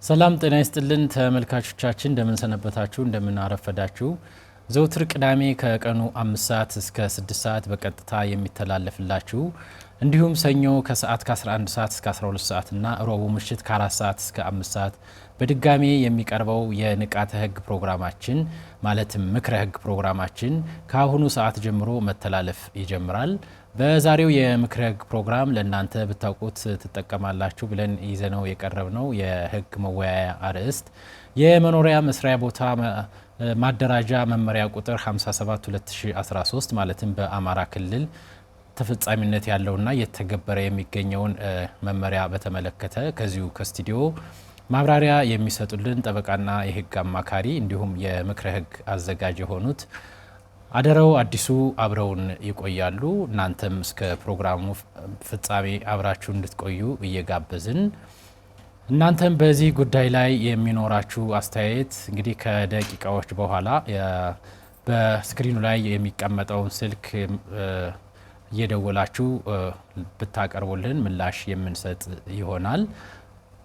ሰላም ጤና ይስጥልን ተመልካቾቻችን እንደምን ሰነበታችሁ እንደምን አረፈዳችሁ ዘውትር ቅዳሜ ከቀኑ 5 ሰዓት እስከ 6 ሰዓት በቀጥታ የሚተላለፍላችሁ እንዲሁም ሰኞ ከሰዓት ከ11 ሰዓት እስከ 12 ሰዓት እና ረቡዕ ምሽት ከ4 ሰዓት እስከ 5 ሰዓት በድጋሚ የሚቀርበው የንቃተ ህግ ፕሮግራማችን ማለትም ምክረ ህግ ፕሮግራማችን ከአሁኑ ሰዓት ጀምሮ መተላለፍ ይጀምራል። በዛሬው የምክረ ህግ ፕሮግራም ለእናንተ ብታውቁት ትጠቀማላችሁ ብለን ይዘነው የቀረብነው የህግ መወያያ አርዕስት የመኖሪያ መስሪያ ቦታ ማደራጃ መመሪያ ቁጥር 57/2013 ማለትም በአማራ ክልል ተፈጻሚነት ያለውና የተገበረ የሚገኘውን መመሪያ በተመለከተ ከዚሁ ከስቱዲዮ ማብራሪያ የሚሰጡልን ጠበቃና የህግ አማካሪ እንዲሁም የምክረ ህግ አዘጋጅ የሆኑት አደረው አዲሱ አብረውን ይቆያሉ። እናንተም እስከ ፕሮግራሙ ፍጻሜ አብራችሁ እንድትቆዩ እየጋበዝን እናንተም በዚህ ጉዳይ ላይ የሚኖራችሁ አስተያየት እንግዲህ ከደቂቃዎች በኋላ በስክሪኑ ላይ የሚቀመጠውን ስልክ እየደወላችሁ ብታቀርቡልን ምላሽ የምንሰጥ ይሆናል።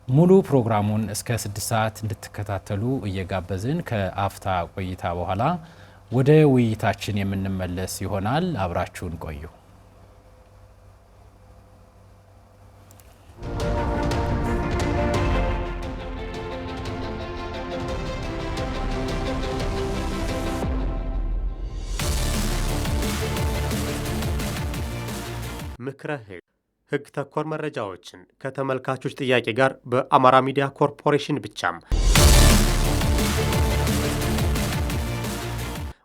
ሙሉ ፕሮግራሙን እስከ 6 ሰዓት እንድትከታተሉ እየጋበዝን ከአፍታ ቆይታ በኋላ ወደ ውይይታችን የምንመለስ ይሆናል። አብራችሁን ቆዩ። ምክረ ህግ ተኮር መረጃዎችን ከተመልካቾች ጥያቄ ጋር በአማራ ሚዲያ ኮርፖሬሽን ብቻም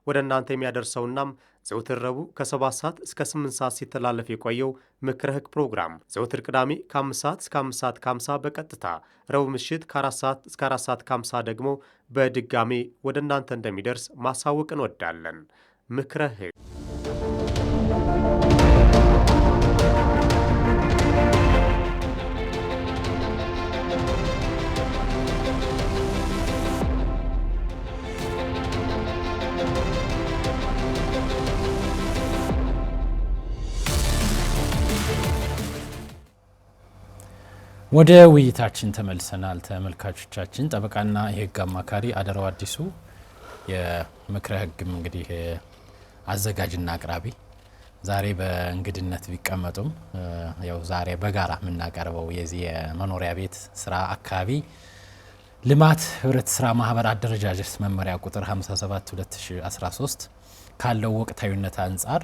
ወደ እናንተ የሚያደርሰውናም ዘውትር ረቡዕ ከ7 ሰዓት እስከ 8 ሰዓት ሲተላለፍ የቆየው ምክረ ህግ ፕሮግራም ዘውትር ቅዳሜ ከ5 ሰዓት እስከ 5 ሰዓት ከ50 በቀጥታ ረቡዕ ምሽት ከ4 ሰዓት እስከ 4 ሰዓት ከ50 ደግሞ በድጋሜ ወደ እናንተ እንደሚደርስ ማሳወቅ እንወዳለን። ምክረ ህግ ወደ ውይይታችን ተመልሰናል። ተመልካቾቻችን ጠበቃና የህግ አማካሪ አደረው አዲሱ የምክረ ህግም እንግዲህ አዘጋጅና አቅራቢ ዛሬ በእንግድነት ቢቀመጡም ያው ዛሬ በጋራ የምናቀርበው የዚህ የመኖሪያ ቤት ስራ አካባቢ ልማት ህብረት ስራ ማህበር አደረጃጀት መመሪያ ቁጥር 57/2013 ካለው ወቅታዊነት አንጻር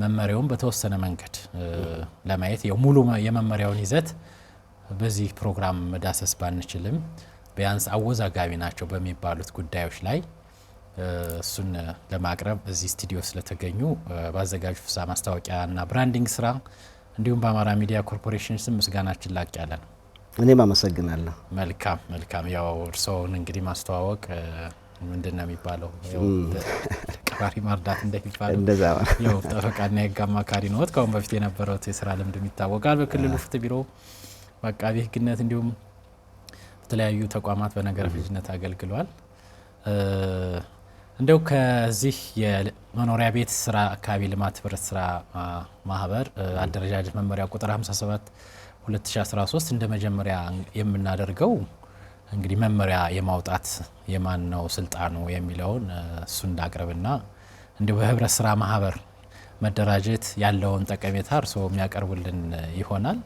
መመሪያውን በተወሰነ መንገድ ለማየት ሙሉ የመመሪያውን ይዘት በዚህ ፕሮግራም መዳሰስ ባንችልም ቢያንስ አወዛጋቢ ናቸው በሚባሉት ጉዳዮች ላይ እሱን ለማቅረብ እዚህ ስቱዲዮ ስለተገኙ ባዘጋጁ ፍሳ ማስታወቂያና ብራንዲንግ ስራ እንዲሁም በአማራ ሚዲያ ኮርፖሬሽን ስም ምስጋናችን ላቅ ያለ ነው። እኔም አመሰግናለሁ። መልካም ያው እርስዎን እንግዲህ ማስተዋወቅ ምንድነው የሚባለው ቀባሪ ማርዳት እንደሚባለው እንደዛ ያው ጠበቃና የህግ አማካሪ ነው። ከአሁን በፊት የነበረው የስራ ልምድ ይታወቃል። በክልሉ ፍትህ ቢሮ በአቃቤ ህግነት እንዲሁም በተለያዩ ተቋማት በነገረ ፍጅነት አገልግሏል። እንደው ከዚህ የመኖሪያ ቤት ስራ አካባቢ ልማት ህብረት ስራ ማህበር አደረጃጀት መመሪያ ቁጥር 57/2013 እንደ መጀመሪያ የምናደርገው እንግዲህ መመሪያ የማውጣት የማን ነው ስልጣኑ የሚለውን እሱ እንዳቅርብና እንደው በህብረት ስራ ማህበር መደራጀት ያለውን ጠቀሜታ እርስዎ የሚያቀርቡልን ይሆናል።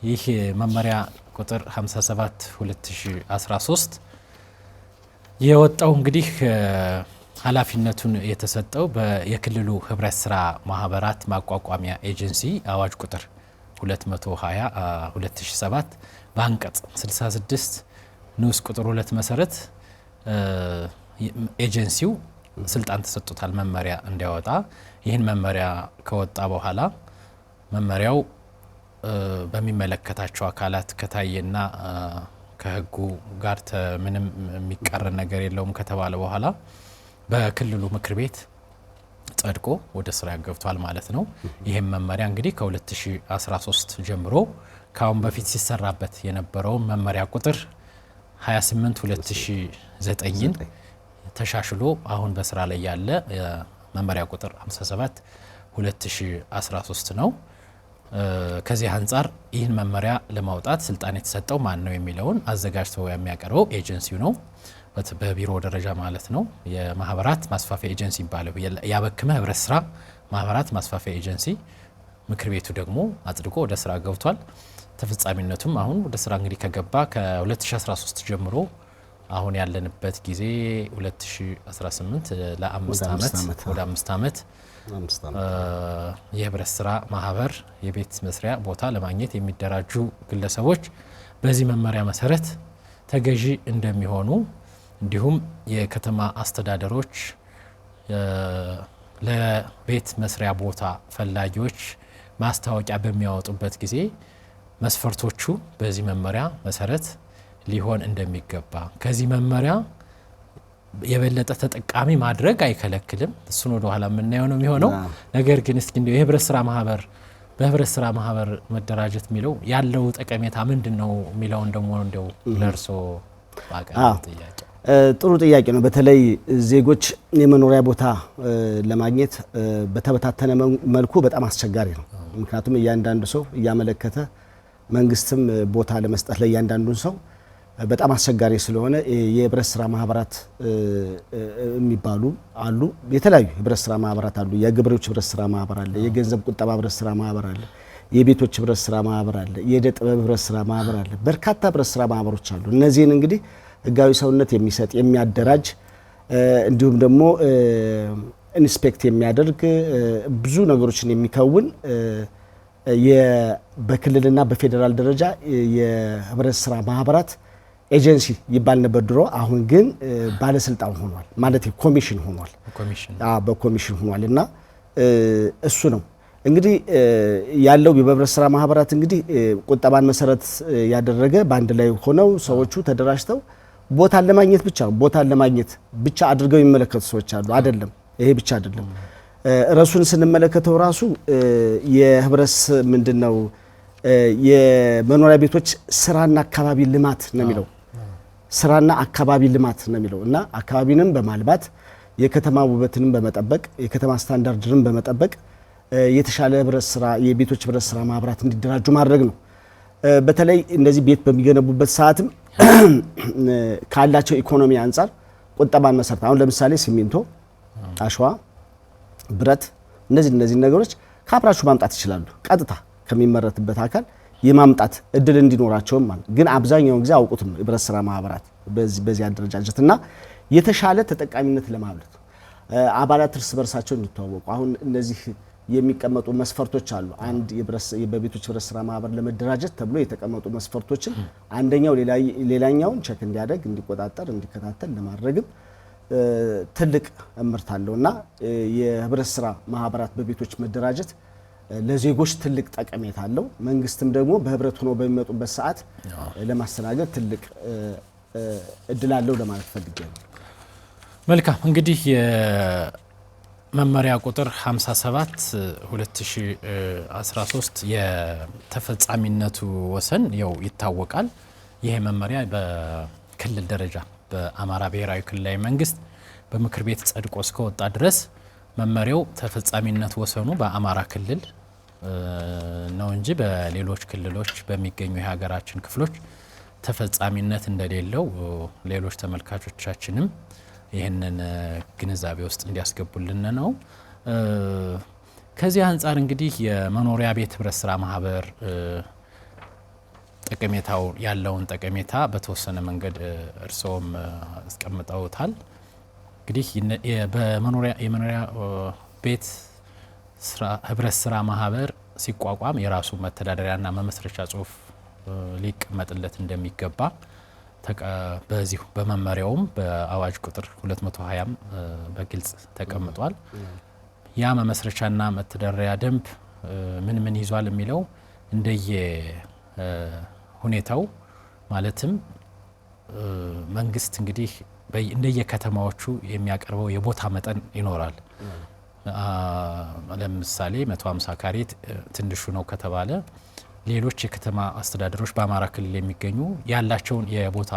ይህ መመሪያ ቁጥር 57/2013 የወጣው እንግዲህ ኃላፊነቱን የተሰጠው የክልሉ ህብረት ስራ ማህበራት ማቋቋሚያ ኤጀንሲ አዋጅ ቁጥር 220/2007 በአንቀጽ 66 ንዑስ ቁጥር 2 መሰረት ኤጀንሲው ስልጣን ተሰጥቶታል መመሪያ እንዲያወጣ። ይህን መመሪያ ከወጣ በኋላ መመሪያው በሚመለከታቸው አካላት ከታየና ከህጉ ጋር ምንም የሚቃረን ነገር የለውም ከተባለ በኋላ በክልሉ ምክር ቤት ጸድቆ ወደ ስራ ገብቷል ማለት ነው። ይህም መመሪያ እንግዲህ ከ2013 ጀምሮ ካሁን በፊት ሲሰራበት የነበረውን መመሪያ ቁጥር 28/2009 ተሻሽሎ አሁን በስራ ላይ ያለ መመሪያ ቁጥር 57/2013 ነው። ከዚህ አንፃር ይህን መመሪያ ለማውጣት ስልጣን የተሰጠው ማን ነው የሚለውን አዘጋጅቶ የሚያቀርበው ኤጀንሲው ነው፣ በቢሮ ደረጃ ማለት ነው። የማህበራት ማስፋፊያ ኤጀንሲ ይባላል። ያበክመ ህብረት ስራ ማህበራት ማስፋፊያ ኤጀንሲ ምክር ቤቱ ደግሞ አጽድቆ ወደ ስራ ገብቷል። ተፈጻሚነቱም አሁን ወደ ስራ እንግዲህ ከገባ ከ2013 ጀምሮ አሁን ያለንበት ጊዜ 2018 ለ5 ዓመት ወደ 5 ዓመት የህብረት ስራ ማህበር የቤት መስሪያ ቦታ ለማግኘት የሚደራጁ ግለሰቦች በዚህ መመሪያ መሰረት ተገዢ እንደሚሆኑ እንዲሁም የከተማ አስተዳደሮች ለቤት መስሪያ ቦታ ፈላጊዎች ማስታወቂያ በሚያወጡበት ጊዜ መስፈርቶቹ በዚህ መመሪያ መሰረት ሊሆን እንደሚገባ ከዚህ መመሪያ የበለጠ ተጠቃሚ ማድረግ አይከለክልም። እሱን ወደ ኋላ የምናየው ነው የሚሆነው። ነገር ግን እስኪ እንደው የህብረት ስራ ማህበር በህብረት ስራ ማህበር መደራጀት የሚለው ያለው ጠቀሜታ ምንድነው የሚለውን ደግሞ እንደው ለርሶ ባቀረበ ጥያቄ ጥሩ ጥያቄ ነው። በተለይ ዜጎች የመኖሪያ ቦታ ለማግኘት በተበታተነ መልኩ በጣም አስቸጋሪ ነው። ምክንያቱም እያንዳንዱ ሰው እያመለከተ መንግስትም ቦታ ለመስጠት ለእያንዳንዱ ሰው በጣም አስቸጋሪ ስለሆነ የህብረት ስራ ማህበራት የሚባሉ አሉ። የተለያዩ ህብረት ስራ ማህበራት አሉ። የገበሬዎች ህብረት ስራ ማህበር አለ፣ የገንዘብ ቁጠባ ህብረት ስራ ማህበር አለ፣ የቤቶች ህብረት ስራ ማህበር አለ፣ የእደ ጥበብ ህብረት ስራ ማህበር አለ። በርካታ ህብረት ስራ ማህበሮች አሉ። እነዚህን እንግዲህ ህጋዊ ሰውነት የሚሰጥ የሚያደራጅ እንዲሁም ደግሞ ኢንስፔክት የሚያደርግ ብዙ ነገሮችን የሚከውን በክልልና በፌዴራል ደረጃ የህብረት ስራ ማህበራት ኤጀንሲ ይባል ነበር ድሮ። አሁን ግን ባለስልጣን ሆኗል ማለት ኮሚሽን ሆኗል። በኮሚሽን ሆኗል እና እሱ ነው እንግዲህ ያለው የህብረት ስራ ማህበራት እንግዲህ ቁጠባን መሰረት ያደረገ በአንድ ላይ ሆነው ሰዎቹ ተደራጅተው ቦታን ለማግኘት ብቻ አድርገው የሚመለከቱ ሰዎች አሉ። አይደለም፣ ይሄ ብቻ አይደለም። ራሱን ስንመለከተው ራሱ የህብረት ምንድነው የመኖሪያ ቤቶች ስራና አካባቢ ልማት ነው የሚለው። ስራና አካባቢ ልማት ነው የሚለው እና አካባቢንም በማልማት የከተማ ውበትንም በመጠበቅ የከተማ ስታንዳርድንም በመጠበቅ የተሻለ ህብረት ስራ የቤቶች ህብረት ስራ ማህበራት እንዲደራጁ ማድረግ ነው። በተለይ እንደዚህ ቤት በሚገነቡበት ሰዓትም ካላቸው ኢኮኖሚ አንፃር ቁጠባን መሰረት አሁን ለምሳሌ ሲሚንቶ፣ አሸዋ፣ ብረት እነዚህ ነገሮች ከአብራቹ ማምጣት ይችላሉ። ቀጥታ ከሚመረትበት አካል የማምጣት እድል እንዲኖራቸውም ማለት ግን አብዛኛውን ጊዜ አውቁትም ህብረት ስራ ማህበራት በዚህ አደረጃጀትና የተሻለ ተጠቃሚነት ለማምለት አባላት እርስ በርሳቸው እንዲተዋወቁ አሁን እነዚህ የሚቀመጡ መስፈርቶች አሉ። አንድ በቤቶች ህብረት ስራ ማህበር ለመደራጀት ተብሎ የተቀመጡ መስፈርቶችን አንደኛው ሌላኛውን ቼክ እንዲያደርግ እንዲቆጣጠር እንዲከታተል ለማድረግም ትልቅ እምርታ አለውና የህብረት ስራ ማህበራት በቤቶች መደራጀት ለዜጎች ትልቅ ጠቀሜታ አለው። መንግስትም ደግሞ በህብረት ሆኖ በሚመጡበት ሰዓት ለማስተናገድ ትልቅ እድል አለው ለማለት ፈልጌያለሁ። መልካም እንግዲህ የመመሪያ ቁጥር 57 2013 የተፈጻሚነቱ ወሰን ያው ይታወቃል። ይሄ መመሪያ በክልል ደረጃ በአማራ ብሔራዊ ክልላዊ መንግስት በምክር ቤት ጸድቆ እስከወጣ ድረስ መመሪያው ተፈጻሚነት ወሰኑ በአማራ ክልል ነው እንጂ በሌሎች ክልሎች በሚገኙ የሀገራችን ክፍሎች ተፈጻሚነት እንደሌለው ሌሎች ተመልካቾቻችንም ይህንን ግንዛቤ ውስጥ እንዲያስገቡልን ነው። ከዚህ አንጻር እንግዲህ የመኖሪያ ቤት ህብረት ስራ ማህበር ጠቀሜታው ያለውን ጠቀሜታ በተወሰነ መንገድ እርስዎም አስቀምጠውታል። እንግዲህ የመኖሪያ ቤት ህብረት ስራ ማህበር ሲቋቋም የራሱ መተዳደሪያና መመስረቻ ጽሁፍ ሊቀመጥለት እንደሚገባ በዚሁ በመመሪያውም በአዋጅ ቁጥር 220 በግልጽ ተቀምጧል። ያ መመስረቻና መተዳደሪያ ደንብ ምን ይዟል የሚለው እንደየ ሁኔታው ማለትም መንግስት እንግዲህ እንደየከተማዎቹ የሚያቀርበው የቦታ መጠን ይኖራል። ለምሳሌ 150 ካሬ ትንሹ ነው ከተባለ ሌሎች የከተማ አስተዳደሮች በአማራ ክልል የሚገኙ ያላቸውን የቦታ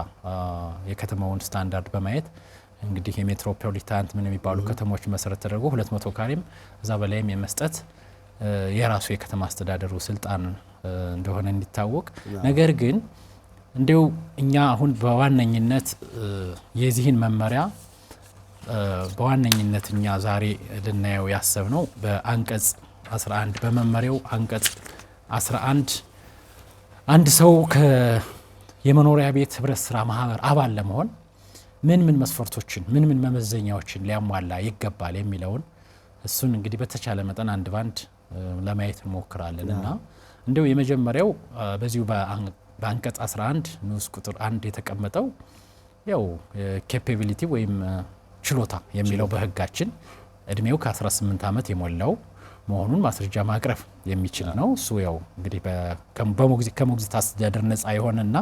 የከተማውን ስታንዳርድ በማየት እንግዲህ የሜትሮፖሊታን ምን የሚባሉ ከተሞች መሰረት ተደርጎ 200 ካሬም እዛ በላይም የመስጠት የራሱ የከተማ አስተዳደሩ ስልጣን እንደሆነ እንዲታወቅ ነገር ግን እንደው እኛ አሁን በዋነኝነት የዚህን መመሪያ በዋነኝነት እኛ ዛሬ ልናየው ያሰብነው በአንቀጽ 11 በመመሪያው አንቀጽ 11 አንድ ሰው የመኖሪያ ቤት ህብረት ስራ ማህበር አባል ለመሆን ምን መስፈርቶችን ምን መመዘኛዎችን ሊያሟላ ይገባል የሚለውን እሱን እንግዲህ በተቻለ መጠን አንድ ባንድ ለማየት እንሞክራለንና እንደው የመጀመሪያው በዚሁ በአንቀጽ 11 ንዑስ ቁጥር 1 የተቀመጠው ያው ኬፓቢሊቲ ወይም ችሎታ የሚለው በህጋችን እድሜው ከ18 ዓመት የሞላው መሆኑን ማስረጃ ማቅረብ የሚችል ነው። እሱ ያው እንግዲህ ከሞግዚት አስተዳደር ነፃ የሆነና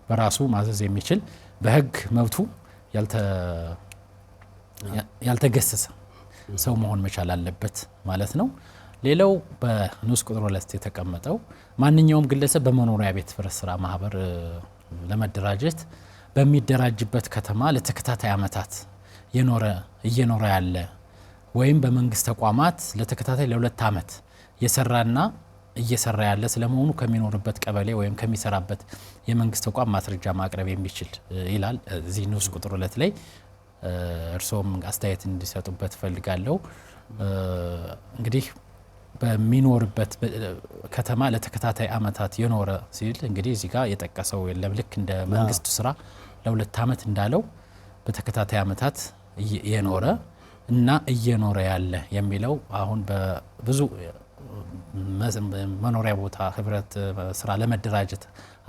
በራሱ ማዘዝ የሚችል በህግ መብቱ ያልተገሰሰ ሰው መሆን መቻል አለበት ማለት ነው። ሌላው በንዑስ ቁጥር 2 የተቀመጠው ማንኛውም ግለሰብ በመኖሪያ ቤት ህብረት ስራ ማህበር ለመደራጀት በሚደራጅበት ከተማ ለተከታታይ ዓመታት እየኖረ ያለ ወይም በመንግስት ተቋማት ለተከታታይ ለ2 ዓመት የሰራና እየሰራ ያለ ስለመሆኑ ከሚኖርበት ቀበሌ ወይም ከሚሰራበት የመንግስት ተቋም ማስረጃ ማቅረብ የሚችል ይላል። እዚህ ንዑስ ቁጥር 2 ላይ እርሶም አስተያየት እንዲሰጡበት ፈልጋለሁ። እንግዲህ በሚኖርበት ከተማ ለተከታታይ ዓመታት የኖረ ሲል እንግዲህ እዚህ ጋር የጠቀሰው የለም። ልክ እንደ መንግስት ስራ ለ2 ዓመት እንዳለው በተከታታይ ዓመታት የኖረ እና እየኖረ ያለ የሚለው አሁን በብዙ መኖሪያ ቦታ ህብረት ስራ ለመደራጀት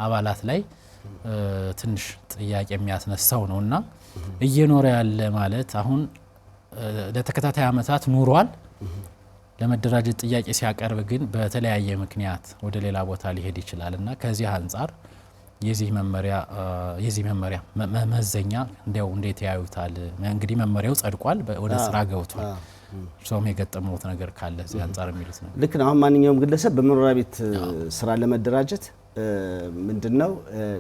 አባላት ላይ ትንሽ ጥያቄ የሚያስነሳው ነውና እየኖረ ያለ ማለት አሁን ለተከታታይ ዓመታት ኑሯል። ለመደራጀት ጥያቄ ሲያቀርብ ግን በተለያየ ምክንያት ወደ ሌላ ቦታ ሊሄድ ይችላልና ከዚህ አንፃር የዚህ መመሪያ መመዘኛ እንደው እንዴት ያዩታል? እንግዲህ መመሪያው ጸድቋል፣ ወደ ስራ ገብቷል። ሶም የገጠመውት ነገር ካለ እዚህ አንፃር የሚሉት ነው። ልክ ነው። አሁን ማንኛውም ግለሰብ በመኖሪያ ቤት ስራ ለመደራጀት ምንድነው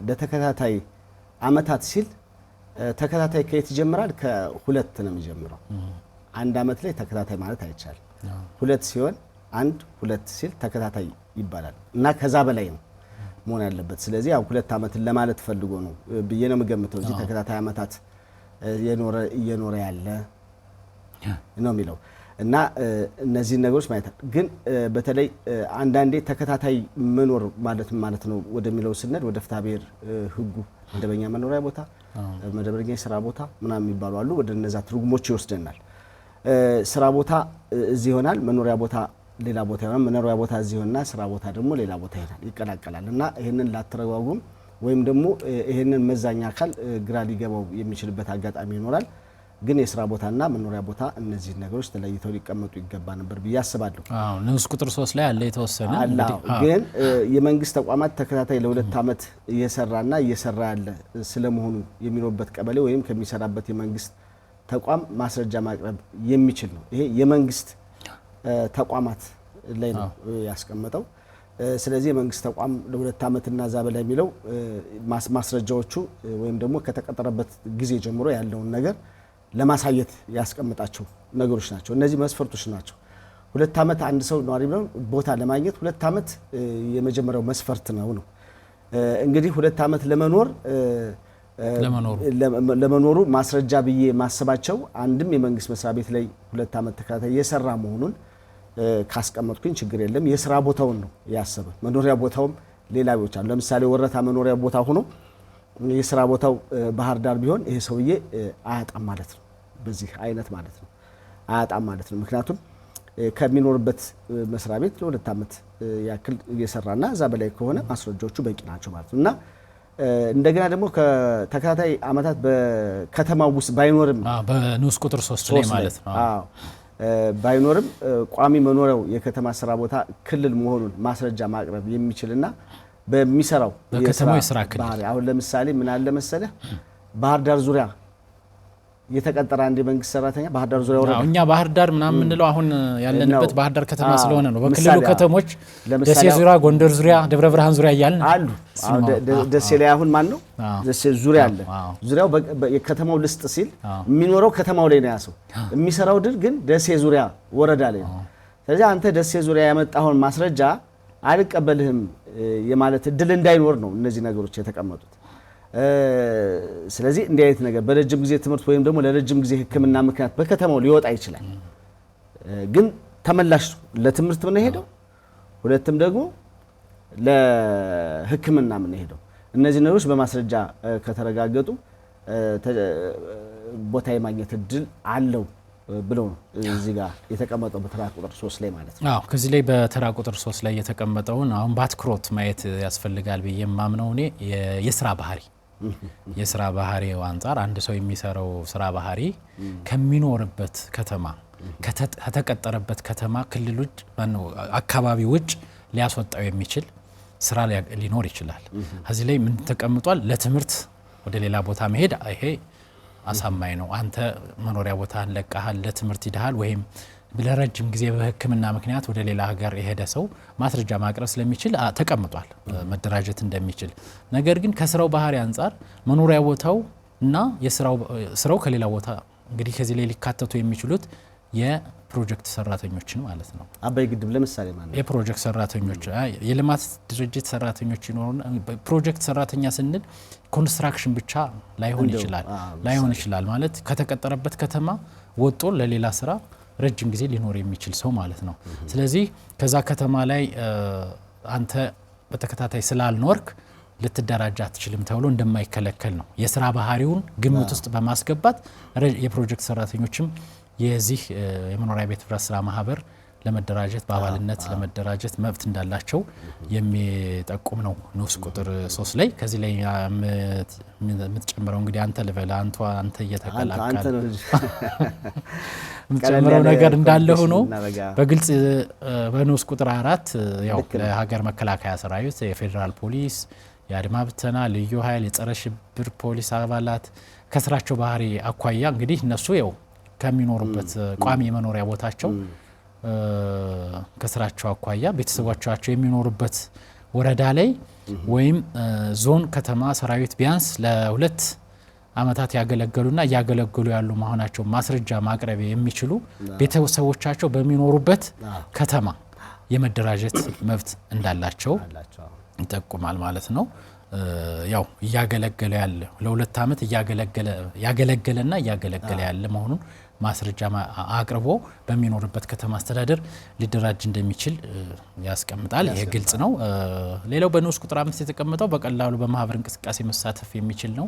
ለተከታታይ ዓመታት ሲል ተከታታይ ከየት ይጀምራል? ከሁለት ነው የሚጀምረው። አንድ ዓመት ላይ ተከታታይ ማለት አይቻልም። ሁለት ሲሆን አንድ ሁለት ሲል ተከታታይ ይባላል እና ከዛ በላይ ነው መሆን ያለበት። ስለዚህ ያው 2 ዓመትን ለማለት ፈልጎ ነው ብዬ ነው የምገምተው። እዚህ ተከታታይ ዓመታት እየኖረ ያለ ነው የሚለው እና እነዚህ ነገሮች ማለት ግን በተለይ አንዳንዴ ተከታታይ መኖር ማለት ነው ወደሚለው ስንል ወደ ፍትሐ ብሔር ህጉ መደበኛ መኖሪያ ቦታ፣ መደበኛ የስራ ቦታ ምናምን የሚባሉ አሉ። ወደ እነዛ ትርጉሞች ይወስደናል። ስራ ቦታ እዚህ ይሆናል፣ መኖሪያ ቦታ ሌላ ቦታ ይሆናል። መኖሪያ ቦታ እዚህ ሆነና ስራ ቦታ ደግሞ ሌላ ቦታ ይቀላቀላል እና ይሄንን ላተረጓጉም ወይም ደግሞ ይሄንን መዛኛ አካል ግራ ሊገባው የሚችልበት አጋጣሚ ይኖራል። ግን የስራ ቦታና መኖሪያ ቦታ እነዚህ ነገሮች ተለይተው ሊቀመጡ ይገባ ነበር ብዬ አስባለሁ። ንዑስ ቁጥር 3 ላይ አለ የተወሰነ ግን የመንግስት ተቋማት ተከታታይ ለ2 ዓመት እየሰራና እየሰራ ያለ ስለመሆኑ የሚኖርበት ቀበሌ ወይም ከሚሰራበት የመንግስት ተቋም ማስረጃ ማቅረብ የሚችል ነው። ይሄ የመንግስት ተቋማት ላይ ነው ያስቀመጠው። ስለዚህ የመንግስት ተቋም ለ2 ዓመትና ዛ በላይ የሚለው ማስረጃዎቹ ወይም ደግሞ ከተቀጠረበት ጊዜ ጀምሮ ያለውን ነገር ለማሳየት ያስቀምጣቸው ነገሮች ናቸው። እነዚህ መስፈርቶች ናቸው። 2 ዓመት አንድ ሰው ነዋሪ ነው ቦታ ለማግኘት 2 ዓመት የመጀመሪያው መስፈርት ነው። እንግዲህ 2 ዓመት ለመኖሩ ማስረጃ ብዬ ማሰባቸው አንድም የመንግስት መስሪያ ቤት ላይ 2 ዓመት ተከታታይ የሰራ መሆኑን ካስቀመጥኩኝ ችግር የለም። የስራ ቦታውን ነው ያሰበ። መኖሪያ ቦታውም ሌላ ቢሆን አለ። ለምሳሌ ወረታ መኖሪያ ቦታ ሆኖ የስራ ቦታው ባህር ዳር ቢሆን ይሄ ሰውዬ አያጣም ማለት ነው። በዚህ አይነት ማለት ነው አያጣም ማለት ነው። ምክንያቱም ከሚኖርበት መስሪያ ቤት ለ2 ዓመት ያክል እየሰራና እዛ በላይ ከሆነ ማስረጃዎቹ በቂ ናቸው ማለት ነው እና እንደገና ደግሞ ከተከታታይ ዓመታት በከተማው ውስጥ ባይኖርም በንዑስ ቁጥር 3 ላይ ማለት ነው ባይኖርም ቋሚ መኖሪያው የከተማ ስራ ቦታ ክልል መሆኑን ማስረጃ ማቅረብ የሚችልና በሚሰራው በከተማው የስራ ክልል አሁን ለምሳሌ ምን አለ መሰለህ ባህር ዳር ዙሪያ የተቀጠረ አንድ የመንግስት ሰራተኛ ባህር ዳር ዙሪያ ወረዳ እኛ ባህር ዳር ምናምን የምንለው አሁን ያለንበት ባህር ዳር ከተማ ስለሆነ ነው። በክልሉ ከተሞች ደሴ ዙሪያ፣ ጎንደር ዙሪያ፣ ደብረ ብርሃን ዙሪያ እያልን አሉ። ደሴ ላይ አሁን ማን ነው ደሴ ዙሪያ አለ። ዙሪያው የከተማው ልስጥ ሲል የሚኖረው ከተማው ላይ ነው ያሰው። የሚሰራው ግን ደሴ ዙሪያ ወረዳ ላይ ነው። ስለዚህ አንተ ደሴ ዙሪያ ያመጣውን ማስረጃ አልቀበልህም የማለት እድል እንዳይኖር ነው እነዚህ ነገሮች የተቀመጡት። ስለዚህ እንዲህ አይነት ነገር በረጅም ጊዜ ትምህርት ወይም ደግሞ ለረጅም ጊዜ ሕክምና ምክንያት በከተማው ሊወጣ ይችላል። ግን ተመላሽ ለትምህርት ምን ሄደው ሁለቱም ደግሞ ለሕክምና ምን ሄደው እነዚህ ነገሮች በማስረጃ ከተረጋገጡ ቦታ የማግኘት እድል አለው ብለው ነው እዚህ ጋር የተቀመጠው በተራ ቁጥር 3 ላይ ማለት ነው። አዎ ከዚህ ላይ በተራ ቁጥር 3 ላይ የተቀመጠውን አሁን ባትክሮት ማየት ያስፈልጋል ብዬ የማምነው እኔ የስራ ባህሪው አንፃር አንድ ሰው የሚሰራው ስራ ባህሪ ከሚኖርበት ከተማ ከተቀጠረበት ከተማ ክልል ውጭ አካባቢ ውጭ ሊያስወጣው የሚችል ስራ ሊኖር ይችላል። እዚህ ላይ ምን ተቀምጧል? ለትምህርት ወደ ሌላ ቦታ መሄድ ይሄ አሳማኝ ነው። አንተ መኖሪያ ቦታን ለቀሃል ለትምህርት ይደሃል ወይም ለረጅም ጊዜ በሕክምና ምክንያት ወደ ሌላ ሀገር የሄደ ሰው ማስረጃ ማቅረብ ስለሚችል ተቀምጧል መደራጀት እንደሚችል። ነገር ግን ከስራው ባህሪ አንፃር መኖሪያ ቦታው እና ስራው ከሌላ ቦታ እንግዲህ ከዚህ ላይ ሊካተቱ የሚችሉት የፕሮጀክት ሰራተኞችን ማለት ነው። አባይ ግድብ ለምሳሌ ማለት የፕሮጀክት ሰራተኞች የልማት ድርጅት ሰራተኞች ይኖሩና ፕሮጀክት ሰራተኛ ስንል ኮንስትራክሽን ብቻ ላይሆን ይችላል ማለት ከተቀጠረበት ከተማ ወጦ ለሌላ ስራ ረጅም ጊዜ ሊኖር የሚችል ሰው ማለት ነው። ስለዚህ ከዛ ከተማ ላይ አንተ በተከታታይ ስላልኖርክ ልትደራጅ አትችልም ተብሎ እንደማይከለከል ነው የስራ ባህሪውን ግምት ውስጥ በማስገባት የፕሮጀክት ሰራተኞችም የዚህ የመኖሪያ ቤት ህብረት ስራ ማህበር ለመደራጀት በአባልነት ለመደራጀት መብት እንዳላቸው የሚጠቁም ነው ንዑስ ቁጥር 3 ላይ። ከዚህ ላይ የምትጨምረው እንግዲህ አንተ ልበላ አንተ እየተቀላቀለ የምትጨምረው ነገር እንዳለ ሆኖ በግልጽ በንዑስ ቁጥር 4 ያው ለሀገር መከላከያ ሰራዊት የፌዴራል ፖሊስ የአድማ ብተና ልዩ ኃይል የጸረ ሽብር ፖሊስ አባላት ከስራቸው ባህሪ አኳያ እንግዲህ እነሱ ያው ከሚኖሩበት ቋሚ የመኖሪያ ቦታቸው ከስራቸው አኳያ ቤተሰቦቻቸው የሚኖሩበት ወረዳ ላይ ወይም ዞን ከተማ ሰራዊት ቢያንስ ለ2 አመታት ያገለገሉና ያገለገሉ ያሉ መሆናቸው ማስረጃ ማቅረብ የሚችሉ ቤተሰቦቻቸው በሚኖሩበት ከተማ የመደራጀት መብት እንዳላቸው ይጠቁማል ማለት ነው። ያው ያገለገለ ያለ ለ2 አመት ያገለገለና ያገለገለ ያለ መሆኑን ማስረጃ አቅርቦ በሚኖርበት ከተማ አስተዳደር ሊደራጅ እንደሚችል ያስቀምጣል። ይሄ ግልጽ ነው። ሌላው በንዑስ ቁጥር 5 የተቀመጠው በቀላሉ በማህበር እንቅስቃሴ መሳተፍ የሚችል ነው።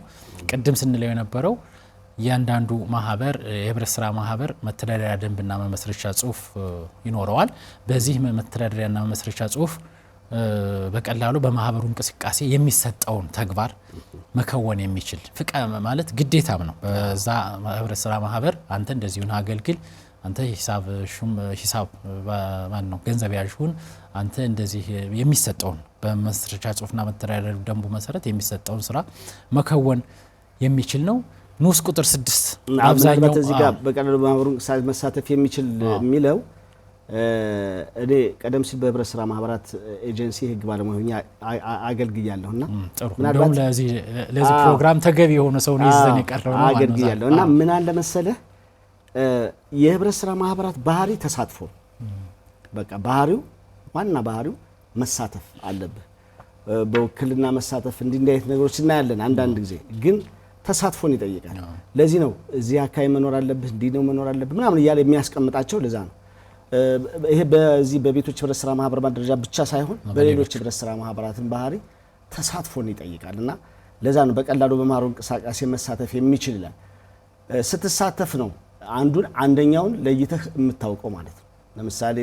ቅድም ስንለው የነበረው ያንዳንዱ ማህበር የህብረት ስራ ማህበር መተዳደሪያ ደንብና መመስረቻ ጽሁፍ ይኖረዋል። በዚህ መተዳደሪያና መመስረቻ ጽሁፍ በቀላሉ በማህበሩ እንቅስቃሴ የሚሰጠውን ተግባር መከወን የሚችል ማለት ግዴታም ነው። በዛ ህብረት ስራ ማህበር አንተ እንደዚሁን አገልግል አንተ ሂሳብ ማን ነው ገንዘብ ያዥሁን አንተ እንደዚህ የሚሰጠውን በመመስረቻ ጽሁፍና መተዳደሪያ ደንቡ መሰረት የሚሰጠውን ስራ መከወን የሚችል ነው። ንዑስ ቁጥር 6 አብዛኛው እዚህ ጋር በቀላሉ በማህበሩ መሳተፍ የሚችል የሚለው እኔ ቀደም ሲል በህብረት ስራ ማህበራት ኤጀንሲ ህግ ባለሙያ ሆኜ አገልግያለሁና ምናልባት ለዚህ ፕሮግራም ተገቢ የሆነ ሰው ነው ይዘን የቀረው ነው አገልግያለሁና ምን አለ መሰለህ የህብረት ስራ ማህበራት ባህሪ ተሳትፎ በቃ ዋና ባህሪው መሳተፍ አለብህ። በውክልና መሳተፍ እንዲህ አይነት ነገሮች እናያለን። አንዳንድ ጊዜ ግን ተሳትፎን ይጠይቃል። ለዚህ ነው እዚህ አካባቢ መኖር አለብህ እንዲህ ነው መኖር አለብህ ምናምን እያለ የሚያስቀምጣቸው ለዛ ነው። ይሄ በዚህ በቤቶች ህብረት ስራ ማህበር ማደረጃ ብቻ ሳይሆን በሌሎች ህብረት ስራ ማህበራትን ባህሪ ተሳትፎን ይጠይቃልና ለዛ ነው በቀላሉ በማህበሩ እንቅስቃሴ መሳተፍ የሚችል ይላል። ስትሳተፍ ነው አንደኛውን ለይተህ የምታውቀው ማለት ነው። ለምሳሌ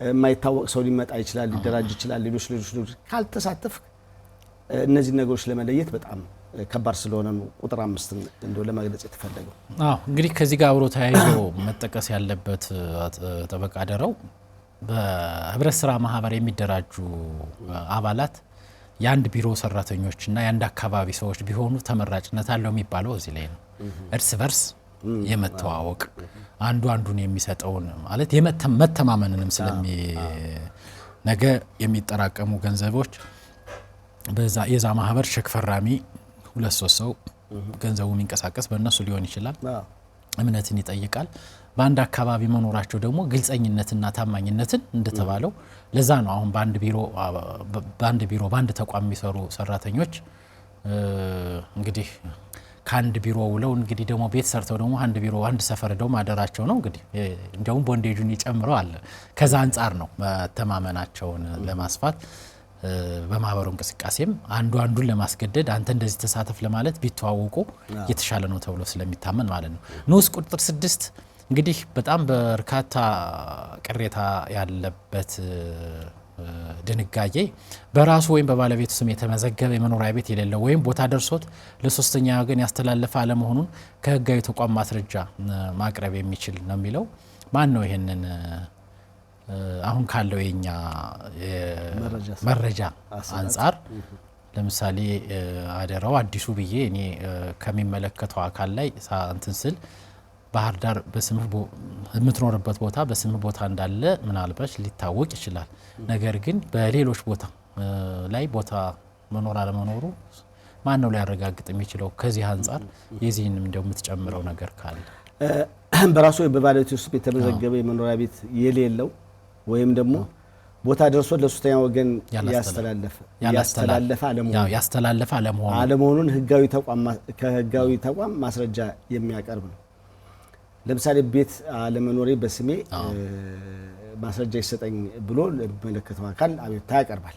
የማይታወቅ ሰው ሊመጣ ይችላል፣ ሊደራጅ ይችላል። ሌሎች ካልተሳተፍ እነዚህ ነገሮች ለመለየት በጣም ከባድ ስለሆነ ነው ቁጥር 5 እንደው ለማግለጽ የተፈለገው። እንግዲህ ከዚህ ጋር አብሮ ተያይዞ መጠቀስ ያለበት ጠበቃ ደረው በህብረት ስራ ማህበር የሚደራጁ አባላት የአንድ ቢሮ ሰራተኞችና የአንድ አካባቢ ሰዎች ቢሆኑ ተመራጭነት አለው የሚባለው እዚህ ላይ ነው። እርስ በርስ የመተዋወቅ አንዱን የሚሰጠውን ማለት መተማመንንም ነገ የሚጠራቀሙ ገንዘቦች የዛ ማህበር ሸክ ፈራሚ 2-3 ሰው ገንዘቡ የሚንቀሳቀስ በእነሱ ሊሆን ይችላል። እምነትን ይጠይቃል። በአንድ አካባቢ መኖራቸው ደግሞ ግልጸኝነትና ታማኝነትን እንደተባለው ለዛ ነው አሁን በአንድ ቢሮ በአንድ ተቋም የሚሰሩ ሰራተኞች እንግዲህ ከአንድ ቢሮ ውለው እንግዲህ ደግሞ ቤት ሰርተው ደግሞ አንድ ቢሮ አንድ ሰፈር ደው ማደራቸው ነው እንግዲህ እንደውም ቦንዴጁን ይጨምረው አለ ከዛ አንፃር ነው መተማመናቸውን ለማስፋት በማህበሩ እንቅስቃሴም አንዱን ለማስገደድ አንተ እንደዚህ ተሳተፍ ለማለት ቢተዋወቁ የተሻለ ነው ተብሎ ስለሚታመን ማለት ነው። ንዑስ ቁጥር 6 እንግዲህ በጣም በርካታ ቅሬታ ያለበት ድንጋጌ በራሱ ወይም በባለቤቱ ስም የተመዘገበ የመኖሪያ ቤት የሌለው ወይም ቦታ ደርሶት ለሶስተኛ ወገን ያስተላለፈ አለመሆኑን ከህጋዊ ተቋም ማስረጃ ማቅረብ የሚችል ነው የሚለው ማን ነው? ይሄንን አሁን ካለው የኛ መረጃ አንፃር ለምሳሌ አደራው አዲሱ ብዬ እኔ ከሚመለከተው አካል ላይ እንትን ስል ባህር ዳር በስምህ የምትኖርበት ቦታ በስምህ ቦታ እንዳለ ምናልባት ሊታወቅ ይችላል። ነገር ግን በሌሎች ቦታ ላይ ቦታ መኖር አለመኖሩ ማን ነው ሊያረጋግጥ የሚችለው? ከዚህ አንፃር የዚህንም እንደው የምትጨምረው ነገር ካለ በራሱ በባለቤቱ ስም የተመዘገበ የመኖሪያ ቤት የሌለው ወይም ደግሞ ቦታ ደርሶ ለሶስተኛ ወገን ያስተላለፈ አለመሆኑን ከህጋዊ ተቋም ማስረጃ የሚያቀርብ ነው። ለምሳሌ ቤት አለመኖሬ በስሜ ማስረጃ ይሰጠኝ ብሎ ለሚመለከተው አካል አቤቱታ ያቀርባል።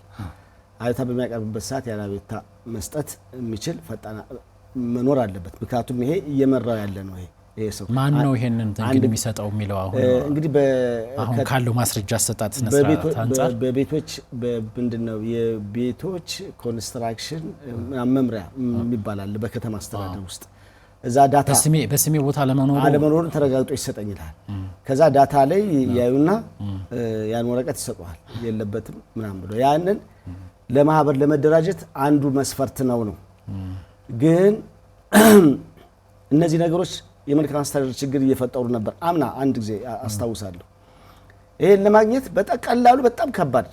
አቤቱታ በሚያቀርብበት ሰዓት ያን አቤቱታ መስጠት የሚችል ፈጣን መኖር አለበት። ምክንያቱም ይሄ እየመራው ያለ ነው። ይሄ ሰው ማን ነው ይሄንን እንግዲህ የሚሰጠው የሚለው እንግዲህ አሁን ካለው ማስረጃ አሰጣጥ ስነስርዓት አንፃር በቤቶች ምንድነው የቤቶች ኮንስትራክሽን መምሪያ የሚባል አለ በከተማ አስተዳደር ውስጥ እዛ ዳታ በስሜ ቦታ አለመኖሩን ተረጋግጦ ይሰጠኝ ይላል። ከዛ ዳታ ላይ ያዩና ያን ወረቀት ይሰጡሃል የለበትም ምናምን ብሎ ያንን ለማህበር ለመደራጀት አንዱ መስፈርት ነው። ግን እነዚህ ነገሮች የመልካም አስተዳደር ችግር እየፈጠሩ ነበር። አምና አንድ ጊዜ አስታውሳለሁ ይሄን ለማግኘት በጣም ቀላሉ በጣም ከባድ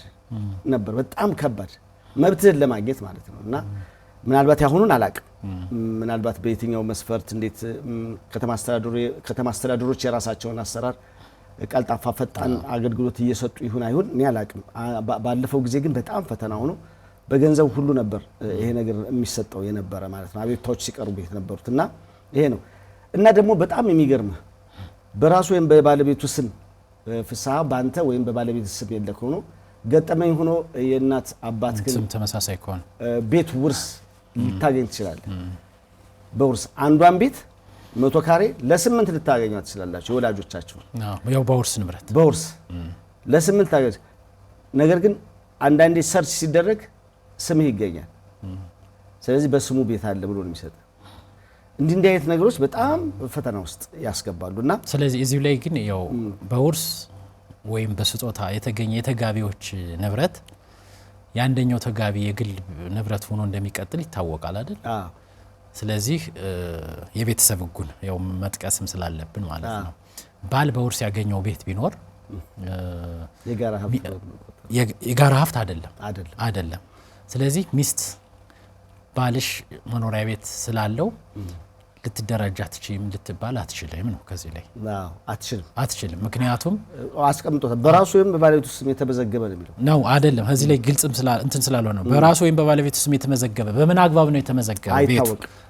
ነበር። በጣም ከባድ መብትህን ለማግኘት ማለት ነው። እና ምናልባት ያሁኑን አላቅም ምናልባት በየትኛው መስፈርት እንዴት ከተማ አስተዳደሮች የራሳቸውን አሰራር ቀልጣፋ ፈጣን አገልግሎት እየሰጡ ይሁን አይሁን እኔ አላቅም። ባለፈው ጊዜ ግን በጣም ፈተና ሆኖ በገንዘብ ሁሉ ነበር ይሄ ነገር የሚሰጠው የነበረ ማለት ነው። አቤቱታዎች ሲቀርቡ የነበሩት እና ይሄ ነው። እና ደግሞ በጣም የሚገርም በራሱ ወይም በባለቤቱ ስም ፍስሐ ባንተ ወይም በባለቤቱ ስም የለክ ሆኖ ገጠመኝ ሆኖ የእናት አባት ግን ስም ተመሳሳይ ከሆነ ቤት ውርስ ልታገኝ ትችላለህ። በውርስ አንዷን ቤት 100 ካሬ ለ8 ልታገኙ ትችላላችሁ የወላጆቻችሁ ያው በውርስ ንብረት በውርስ ለ8 ታገኝ። ነገር ግን አንዳንዴ ሰርች ሲደረግ ስምህ ይገኛል። ስለዚህ በስሙ ቤት አለ ብሎ ነው የሚሰጥ። እንዲህ አይነት ነገሮች በጣም ፈተና ውስጥ ያስገባሉና ስለዚህ እዚሁ ላይ ግን ያው በውርስ ወይም በስጦታ የተገኘ የተጋቢዎች ንብረት ያንደኛው ተጋቢ የግል ንብረት ሆኖ እንደሚቀጥል ይታወቃል አይደል? ስለዚህ የቤተሰብ ሕጉን ያው መጥቀስም ስላለብን ማለት ነው። ባል በውርስ ያገኘው ቤት ቢኖር የጋራ ሀብት አይደለም። ስለዚህ ሚስት ባልሽ መኖሪያ ቤት ስላለው ልትደራጅ አትችልም ልትባል አትችልም ነው። ከዚህ ላይ አትችልም። ምክንያቱም አስቀምጦታል በራሱ ወይም በባለቤቱ ስም የተመዘገበ ነው የሚለው ነው አይደለም። ከዚህ ላይ ግልጽም ስላልሆነ ነው። በራሱ ወይም በባለቤቱ ስም የተመዘገበ በምን አግባብ ነው የተመዘገበ?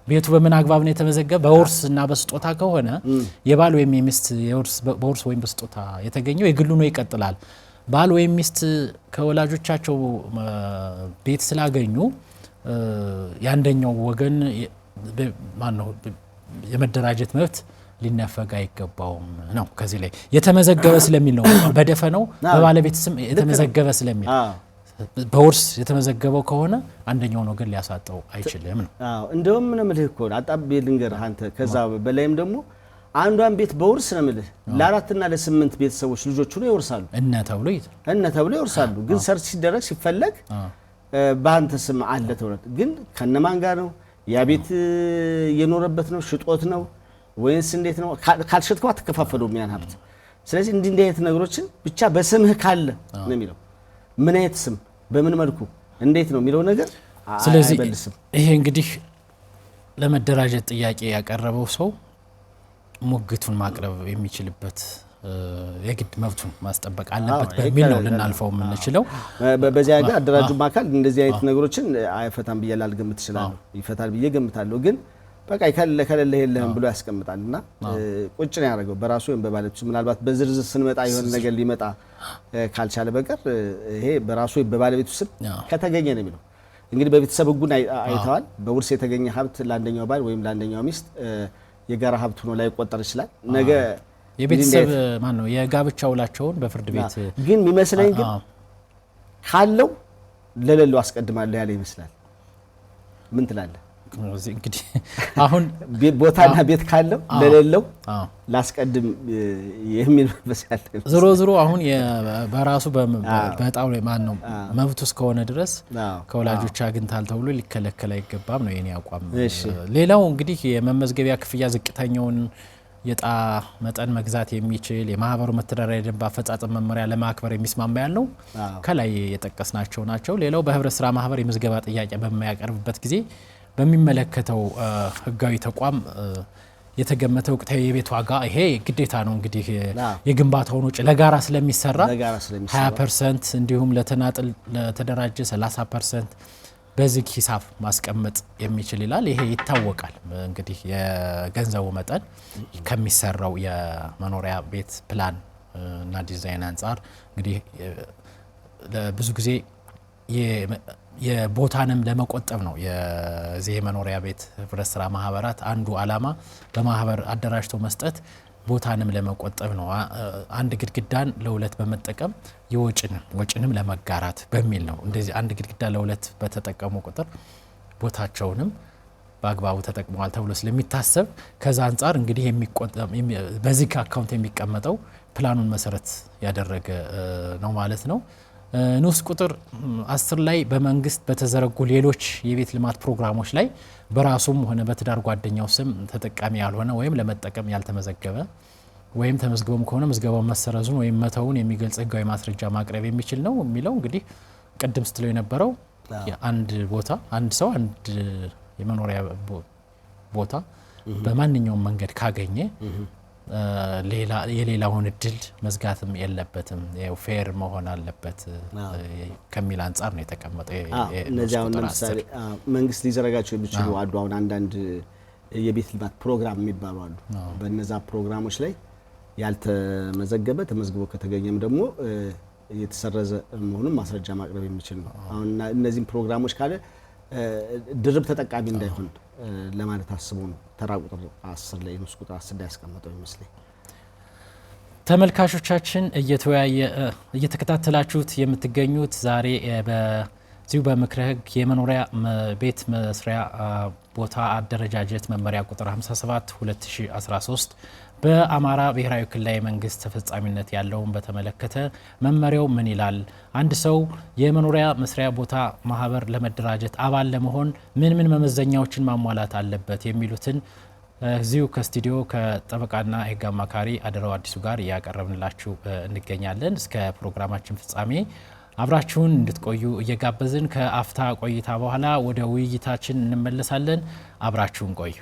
ቤቱ በምን አግባብ ነው የተመዘገበ? በውርስ እና በስጦታ ከሆነ የባል ወይም የሚስት በውርስ ወይም በስጦታ የተገኘው የግሉ ነው ይቀጥላል። ባል ወይም ሚስት ከወላጆቻቸው ቤት ስላገኙ ያንደኛው ወገን ማን ነው የመደራጀት መብት ሊነፈግ አይገባውም ነው። ከዚህ ላይ የተመዘገበ ስለሚል ነው። በደፈነው በባለቤት ስም የተመዘገበ ስለሚል በውርስ የተመዘገበው ከሆነ አንደኛው ወገን ሊያሳጣው አይችልም ነው። እንደውም ምን ምልህ እኮ አጣብ ልንገርህ አንተ ከዛ በላይም ደግሞ አንዷን ቤት በውርስ ነው ምልህ ለ4 እና ለ8 ቤተሰቦች ልጆቹ ነው ይወርሳሉ እነ ተብሎ ይወርሳሉ። ግን ሰርች ሲደረግ ሲፈለግ በአንተ ስም አለ ተብሎ ግን ከነማን ጋር ነው ያ ቤት የኖረበት ነው ሽጦት ነው ወይስ እንዴት ነው? ካልሸጥከው አትከፋፈሉም ያን ሀብት። ስለዚህ እንዲህ አይነት ነገሮችን ብቻ በስምህ ካለ ነው የሚለው። ምን አይነት ስም በምን መልኩ እንዴት ነው የሚለው ነገር ስለዚህ ይሄ እንግዲህ ለመደራጀት ጥያቄ ያቀረበው ሰው ሙግቱን ማቅረብ የሚችልበት የግድ መብቱን ማስጠበቅ አለበት በሚል ነው ልናልፈው የምንችለው። በዚያ ጋር አደራጁ ማካል እንደዚህ አይነት ነገሮችን አይፈታም ብዬ ላልገምት እችላለሁ። ይፈታል ብዬ ገምታለሁ። ግን በቃ ከለለ የለህም ብሎ ያስቀምጣልና ቁጭ ነው ያደረገው በራሱ ወይም በባለቤቱ። ምናልባት በዝርዝር ስንመጣ የሆነ ነገር ሊመጣ ካልቻለ በቀር ይሄ በራሱ ወይም በባለቤቱ ስም ከተገኘ ነው የሚለው። እንግዲህ በቤተሰብ ሕጉን አይተዋል። በውርስ የተገኘ ሀብት ለአንደኛው ባል ወይም ለአንደኛው ሚስት የጋራ ሀብት ሆኖ ላይቆጠር ይችላል። ነገ የቤተሰብ ማን ነው የጋብቻ ውላቸውን በፍርድ ቤት ግን የሚመስለኝ ግን ካለው ለሌለው አስቀድማለሁ ያለ ይመስላል። ምን ትላለህ? እንግዲህ አሁን ቦታና ቤት ካለው ለሌለው ላስቀድም የሚል መሰል ዞሮ አሁን በራሱ በጣው ላይ ማን ነው መብቱ እስከሆነ ድረስ ከወላጆች አግኝታል ተብሎ ሊከለከል አይገባም ነው የኔ አቋም። ሌላው እንግዲህ የመመዝገቢያ ክፍያ ዝቅተኛውን የጣ መጠን መግዛት የሚችል የማህበሩ መተዳደሪያ ደንብ አፈጻጸም መመሪያ ለማክበር የሚስማማ ያለው ከላይ የጠቀስናቸው ናቸው። ሌላው በህብረት ስራ ማህበር የምዝገባ ጥያቄ በማያቀርብበት ጊዜ በሚመለከተው ህጋዊ ተቋም የተገመተ ወቅታዊ የቤት ዋጋ ይሄ ግዴታ ነው። እንግዲህ የግንባታውን ወጪ ለጋራ ስለሚሰራ 20% እንዲሁም ለተናጥል ለተደራጀ 30% በዚህ ሂሳብ ማስቀመጥ የሚችል ይላል። ይሄ ይታወቃል። እንግዲህ የገንዘቡ መጠን ከሚሰራው የመኖሪያ ቤት ፕላን እና ዲዛይን አንፃር እንግዲህ ለብዙ ጊዜ የቦታንም ለመቆጠብ ነው የዚህ መኖሪያ ቤት ህብረት ስራ ማህበራት አንዱ አላማ በማህበር አደራጅቶ መስጠት ቦታንም ለመቆጠብ ነው። አንድ ግድግዳን ለሁለት በመጠቀም ወጪንም ለመጋራት በሚል ነው። እንደዚህ አንድ ግድግዳ ለሁለት በተጠቀሙ ቁጥር ቦታቸውንም በአግባቡ ተጠቅመዋል ተብሎ ስለሚታሰብ ከዛ አንፃር እንግዲህ በዚህ አካውንት የሚቀመጠው ፕላኑን መሰረት ያደረገ ነው ማለት ነው። ንዑስ ቁጥር 10 ላይ በመንግስት በተዘረጉ ሌሎች የቤት ልማት ፕሮግራሞች ላይ በራሱም ሆነ በትዳር ጓደኛው ስም ተጠቃሚ ያልሆነ ወይም ለመጠቀም ያልተመዘገበ ወይም ተመዝግቦም ከሆነ ምዝገባው መሰረዙን ወይም መተውን የሚገልጽ ህጋዊ ማስረጃ ማቅረብ የሚችል ነው የሚለው። እንግዲህ ቅድም ስትለው የነበረው አንድ ቦታ አንድ ሰው አንድ የመኖሪያ ቦታ በማንኛውም መንገድ ካገኘ የሌላውን እድል መዝጋትም የለበትም። ያው ፌር መሆን አለበት ከሚል አንፃር ነው የተቀመጠው። እነዚያው ለምሳሌ መንግስት ሊዘረጋቸው የሚችሉ አሁን አንዳንድ የቤት ልማት ፕሮግራም የሚባሉ አሉ። በእነዛ ፕሮግራሞች ላይ ያልተመዘገበ ተመዝግቦ ከተገኘም ደግሞ የተሰረዘ መሆኑን ማስረጃ ማቅረብ የሚችል ነው። አሁን እነዚህም ፕሮግራሞች ካለ ድርብ ተጠቃሚ እንዳይሆን ለማለት አስቦ ነው ተራ ቁጥር 10 ላይ ንዑስ ቁጥር 10 ላይ ያስቀመጠው ይመስለኝ። ተመልካቾቻችን እየተከታተላችሁት የምትገኙት ዛሬ በዚሁ በምክረ ህግ የመኖሪያ ቤት መስሪያ ቦታ አደረጃጀት መመሪያ ቁጥር 57 2013 በአማራ ብሔራዊ ክልላዊ መንግስት ተፈጻሚነት ያለውን በተመለከተ መመሪያው ምን ይላል? አንድ ሰው የመኖሪያ መስሪያ ቦታ ማህበር ለመደራጀት አባል ለመሆን ምን መመዘኛዎችን ማሟላት አለበት የሚሉትን እዚሁ ከስቱዲዮ ከጠበቃና የህግ አማካሪ አደራው አዲሱ ጋር እያቀረብንላችሁ እንገኛለን። እስከ ፕሮግራማችን ፍጻሜ አብራችሁን እንድትቆዩ እየጋበዝን ከአፍታ ቆይታ በኋላ ወደ ውይይታችን እንመለሳለን። አብራችሁን ቆዩ።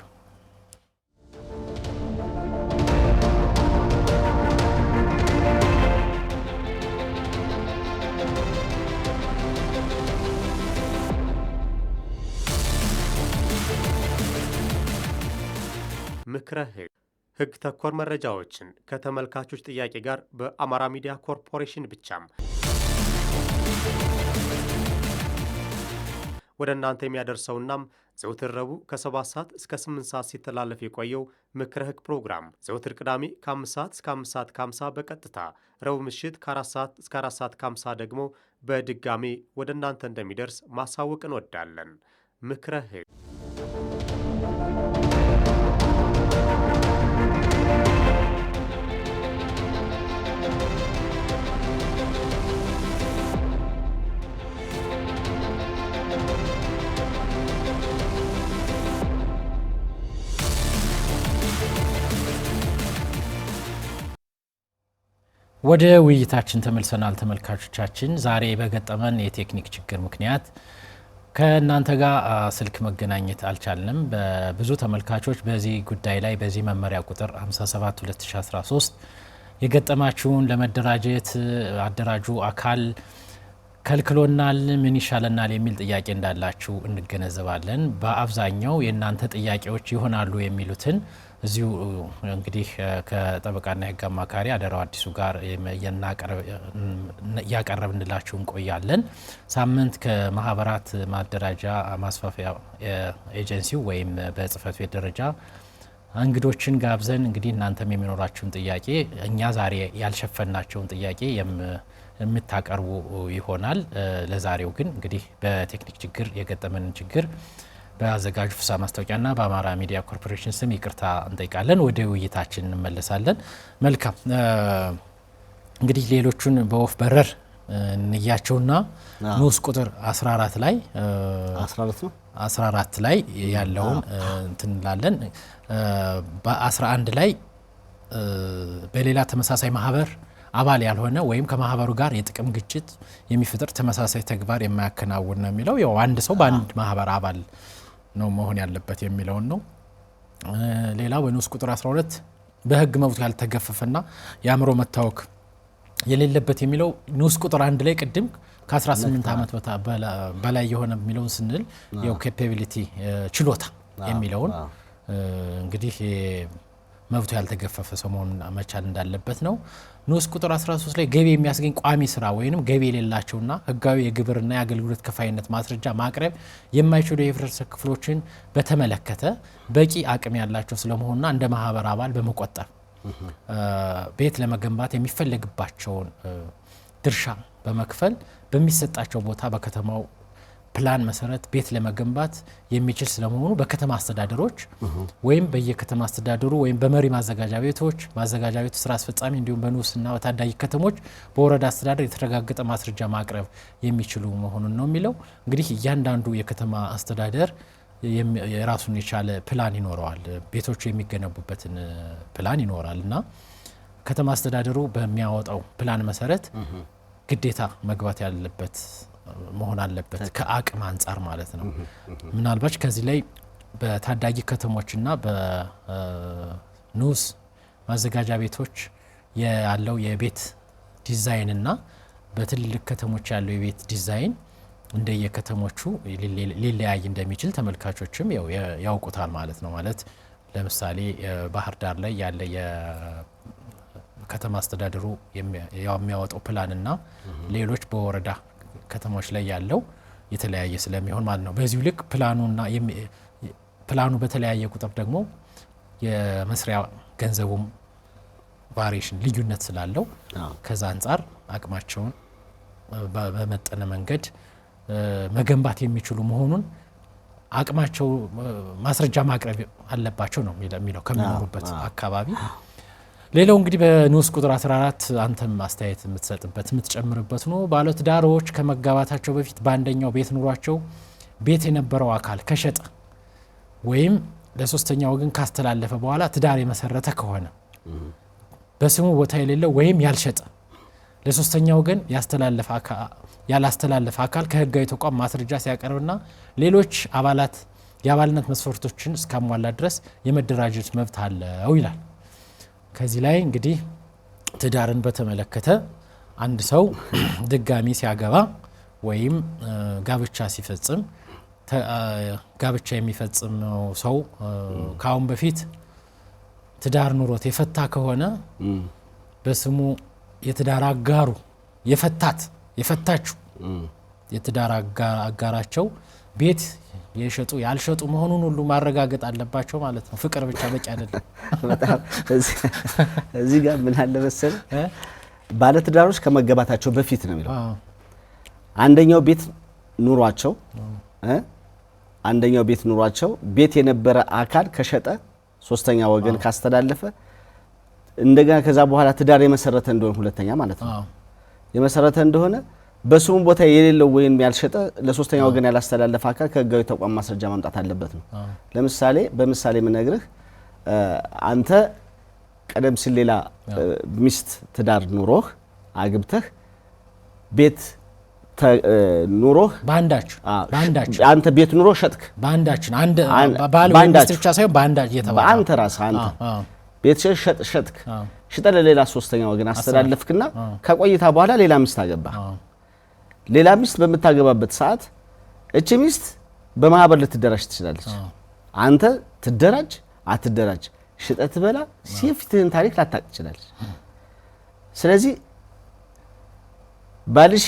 ምክረ ህግ ህግ ተኮር መረጃዎችን ከተመልካቾች ጥያቄ ጋር በአማራ ሚዲያ ኮርፖሬሽን ብቻም ወደ እናንተ የሚያደርሰውናም ዘውትር ረቡዕ ከ7 ሰዓት እስከ 8 ሰዓት ሲተላለፍ የቆየው ምክረ ህግ ፕሮግራም ዘውትር ቅዳሜ ከ5 ሰዓት እስከ 5 ሰዓት ከ50 በቀጥታ ረቡዕ ምሽት ከ4 ሰዓት እስከ 4 ሰዓት ከ50 ደግሞ በድጋሜ ወደ እናንተ እንደሚደርስ ማሳወቅ እንወዳለን። ምክረ ህግ ወደ ውይይታችን ተመልሰናል። ተመልካቾቻችን ዛሬ በገጠመን የቴክኒክ ችግር ምክንያት ከእናንተ ጋር ስልክ መገናኘት አልቻልንም። በብዙ ተመልካቾች በዚህ ጉዳይ ላይ በዚህ መመሪያ ቁጥር 57 2013 የገጠማችሁን ለመደራጀት አደራጁ አካል ከልክሎናል፣ ምን ይሻለናል የሚል ጥያቄ እንዳላችሁ እንገነዘባለን። በአብዛኛው የእናንተ ጥያቄዎች ይሆናሉ የሚሉትን እዚሁ እንግዲህ ከጠበቃና የሕግ አማካሪ አደራው አዲሱ ጋር ያቀረብንላችሁ እንቆያለን። ሳምንት ከማህበራት ማደራጃ ማስፋፊያ ኤጀንሲው ወይም በጽህፈት ቤት ደረጃ እንግዶችን ጋብዘን እንግዲህ እናንተም የሚኖራችሁን ጥያቄ እኛ ዛሬ ያልሸፈናቸውን ጥያቄ የምታቀርቡ ይሆናል። ለዛሬው ግን እንግዲህ በቴክኒክ ችግር የገጠመንን ችግር በአዘጋጁ ፍስሐ ማስታወቂያና በአማራ ሚዲያ ኮርፖሬሽን ስም ይቅርታ እንጠይቃለን። ወደ ውይይታችን እንመለሳለን። መልካም እንግዲህ ሌሎቹን በወፍ በረር እንያቸውና ንዑስ ቁጥር 14 ላይ 14 ላይ ያለውን እንትን እንላለን። በ11 ላይ በሌላ ተመሳሳይ ማህበር አባል ያልሆነ ወይም ከማህበሩ ጋር የጥቅም ግጭት የሚፈጥር ተመሳሳይ ተግባር የማያከናውን ነው የሚለው። ያው አንድ ሰው በአንድ ማህበር አባል ነው መሆን ያለበት የሚለውን ነው። ሌላው በንዑስ ቁጥር 12 በህግ መብቱ ያልተገፈፈና የአእምሮ መታወክ የሌለበት የሚለው ንዑስ ቁጥር 1 ላይ ቅድም ከ18 ዓመት በላይ የሆነ የሚለውን ስንል ያው ኬፓቢሊቲ ችሎታ የሚለውን እንግዲህ መብቱ ያልተገፈፈ ሰው መሆን መቻል እንዳለበት ነው። ንዑስ ቁጥር 13 ላይ ገቢ የሚያስገኝ ቋሚ ስራ ወይንም ገቢ የሌላቸውና ህጋዊ የግብርና የአገልግሎት ከፋይነት ማስረጃ ማቅረብ የማይችሉ የህብረተሰብ ክፍሎችን በተመለከተ በቂ አቅም ያላቸው ስለመሆኑና እንደ ማህበር አባል በመቆጠር ቤት ለመገንባት የሚፈለግባቸውን ድርሻ በመክፈል በሚሰጣቸው ቦታ በከተማው ፕላን መሰረት ቤት ለመገንባት የሚችል ስለመሆኑ በከተማ አስተዳደሮች ወይም በየከተማ አስተዳደሩ ወይም በመሪ ማዘጋጃ ቤቶች ማዘጋጃ ቤቱ ስራ አስፈጻሚ እንዲሁም በንዑስና በታዳጊ ከተሞች በወረዳ አስተዳደር የተረጋገጠ ማስረጃ ማቅረብ የሚችሉ መሆኑን ነው የሚለው። እንግዲህ እያንዳንዱ የከተማ አስተዳደር የራሱን የቻለ ፕላን ይኖረዋል። ቤቶቹ የሚገነቡበትን ፕላን ይኖራል እና ከተማ አስተዳደሩ በሚያወጣው ፕላን መሰረት ግዴታ መግባት ያለበት መሆን አለበት ከአቅም አንጻር ማለት ነው። ምናልባት ከዚህ ላይ በታዳጊ ከተሞችና በንዑስ ማዘጋጃ ቤቶች ያለው የቤት ዲዛይንና በትልልቅ ከተሞች ያለው የቤት ዲዛይን እንደየከተሞቹ ሊለያይ እንደሚችል ተመልካቾችም ያውቁታል ማለት ነው። ማለት ለምሳሌ ባህር ዳር ላይ ያለ የከተማ አስተዳደሩ የሚያወጣው ፕላንና ሌሎች በወረዳ ከተሞች ላይ ያለው የተለያየ ስለሚሆን ማለት ነው። በዚሁ ልክ ፕላኑ በተለያየ ቁጥር ደግሞ የመስሪያ ገንዘቡም ቫሪዬሽን ልዩነት ስላለው ከዛ አንጻር አቅማቸውን በመጠነ መንገድ መገንባት የሚችሉ መሆኑን አቅማቸው ማስረጃ ማቅረብ አለባቸው ነው የሚለው ከሚኖሩበት አካባቢ። ሌላው እንግዲህ በንዑስ ቁጥር 14 አንተም አስተያየት የምትሰጥበት የምትጨምርበት ነው። ባለትዳሮች ከመጋባታቸው በፊት በአንደኛው ቤት ኑሯቸው ቤት የነበረው አካል ከሸጠ ወይም ለሶስተኛ ወገን ካስተላለፈ በኋላ ትዳር የመሰረተ ከሆነ በስሙ ቦታ የሌለው ወይም ያልሸጠ ለሶስተኛ ወገን ያላስተላለፈ አካል ከህጋዊ ተቋም ማስረጃ ሲያቀርብና ሌሎች የአባልነት መስፈርቶችን እስካሟላ ድረስ የመደራጀት መብት አለው ይላል። ከዚህ ላይ እንግዲህ ትዳርን በተመለከተ አንድ ሰው ድጋሚ ሲያገባ ወይም ጋብቻ ሲፈጽም ጋብቻ የሚፈጽመው ሰው ካሁን በፊት ትዳር ኑሮት የፈታ ከሆነ በስሙ የትዳር አጋሩ የፈታችው የትዳር አጋራቸው ቤት የሸጡ ያልሸጡ መሆኑን ሁሉ ማረጋገጥ አለባቸው ማለት ነው። ፍቅር ብቻ በቂ አይደለም። በጣም እዚህ ጋር ምን አለ መሰል ባለትዳሮች ከመገባታቸው በፊት ነው የሚለው። አንደኛው ቤት ኑሯቸው ቤት የነበረ አካል ከሸጠ ሶስተኛ ወገን ካስተላለፈ እንደገና ከዛ በኋላ ትዳር የመሰረተ እንደሆነ ሁለተኛ ማለት ነው የመሰረተ እንደሆነ በስሙ ቦታ የሌለው ወይም ያልሸጠ ለሶስተኛ ወገን ያላስተላለፈ አካል ከህጋዊ ተቋም ማስረጃ ማምጣት አለበት ነው። ለምሳሌ በምሳሌ ምነግርህ አንተ ቀደም ሲል ሌላ ሚስት ትዳር ኑሮህ አግብተህ ቤት ኑሮህ ባንዳችሁ አንተ ቤት ኑሮ ሸጥክ ባንዳችን አንድ ባል ወይ ሚስት ብቻ ሳይሆን ባንዳች የተባለ አንተ ራስህ አንተ ቤት ሸጥክ ሽጠ ለሌላ ሶስተኛ ወገን አስተላለፍክና ከቆይታ በኋላ ሌላ ሚስት አገባ። ሌላ ሚስት በመታገባበት ሰዓት እቺ ሚስት በማህበር ልትደራጅ ትችላለች። አንተ ትደራጅ አትደራጅ ሽጠህ ትበላ ሲፍትህን ታሪክ ላታቅ ትችላለች። ስለዚህ ባልሽ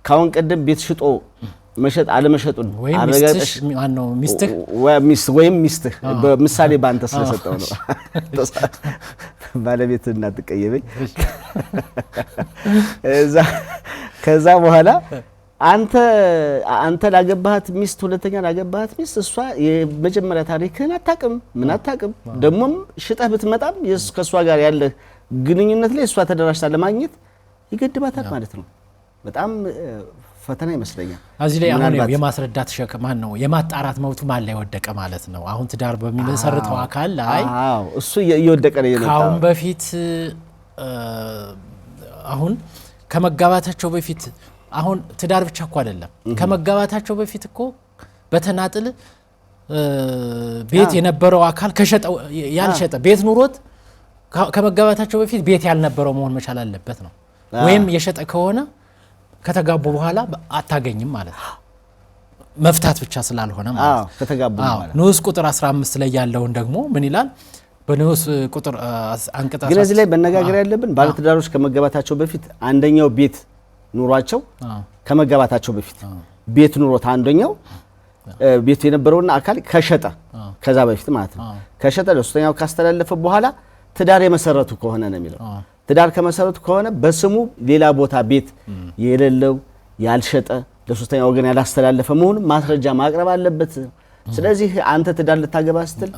ካሁን ቀደም ቤት ሽጦ መሸጥ አለመሸጡን አረጋግጠሽ ማነው ወይም ሚስትህ በምሳሌ ባንተ ስለሰጠው ነው። ባለቤት እናትቀየበኝ ከዛ በኋላ አንተ ላገባሃት ሚስት ሁለተኛ ላገባሃት ሚስት እሷ የመጀመሪያ ታሪክህን አታቅም ምን አታቅም። ደሞም ሽጠህ ብትመጣም ከሷ ጋር ያለ ግንኙነት ላይ እሷ ተደራጅታ ለማግኘት ይገድባታል ማለት ነው። በጣም ፈተና ይመስለኛል። እዚህ ላይ አሁን የማስረዳት ሸክም ነው የማጣራት መብቱ ማን ላይ ወደቀ ማለት ነው። አሁን ትዳር በሚመሰርተው አካል ላይ እሱ እየወደቀ ነው የመጣው። አሁን በፊት አሁን ከመጋባታቸው በፊት አሁን ትዳር ብቻ እኮ አይደለም ከመጋባታቸው በፊት እኮ በተናጥል ቤት የነበረው አካል ከሸጠው ያልሸጠ ቤት ኑሮት ከመጋባታቸው በፊት ቤት ያልነበረው መሆን መቻል አለበት ነው። ወይም የሸጠ ከሆነ ከተጋቡ በኋላ አታገኝም ማለት ነው። መፍታት ብቻ ስላልሆነ ማለት ነው። ከተጋቡ በኋላ ንዑስ ቁጥር 15 ላይ ያለውን ደግሞ ምን ይላል? በንዑስ ቁጥር አንቀጽ 15 ግን እዚህ ላይ መነጋገር ያለብን ባለትዳሮች ከመጋባታቸው በፊት አንደኛው ቤት ኑሯቸው ከመጋባታቸው በፊት ቤት ኑሮት አንደኛው ቤት የነበረውና አካል ከሸጠ ከዛ በፊት ማለት ነው ከሸጠ ለሶስተኛው ካስተላለፈ በኋላ ትዳር የመሰረቱ ከሆነ ነው የሚለው። ትዳር ከመሰረቱ ከሆነ በስሙ ሌላ ቦታ ቤት የሌለው ያልሸጠ ለሶስተኛ ወገን ያላስተላለፈ መሆኑ ማስረጃ ማቅረብ አለበት። ስለዚህ አንተ ትዳር ልታገባ ስትል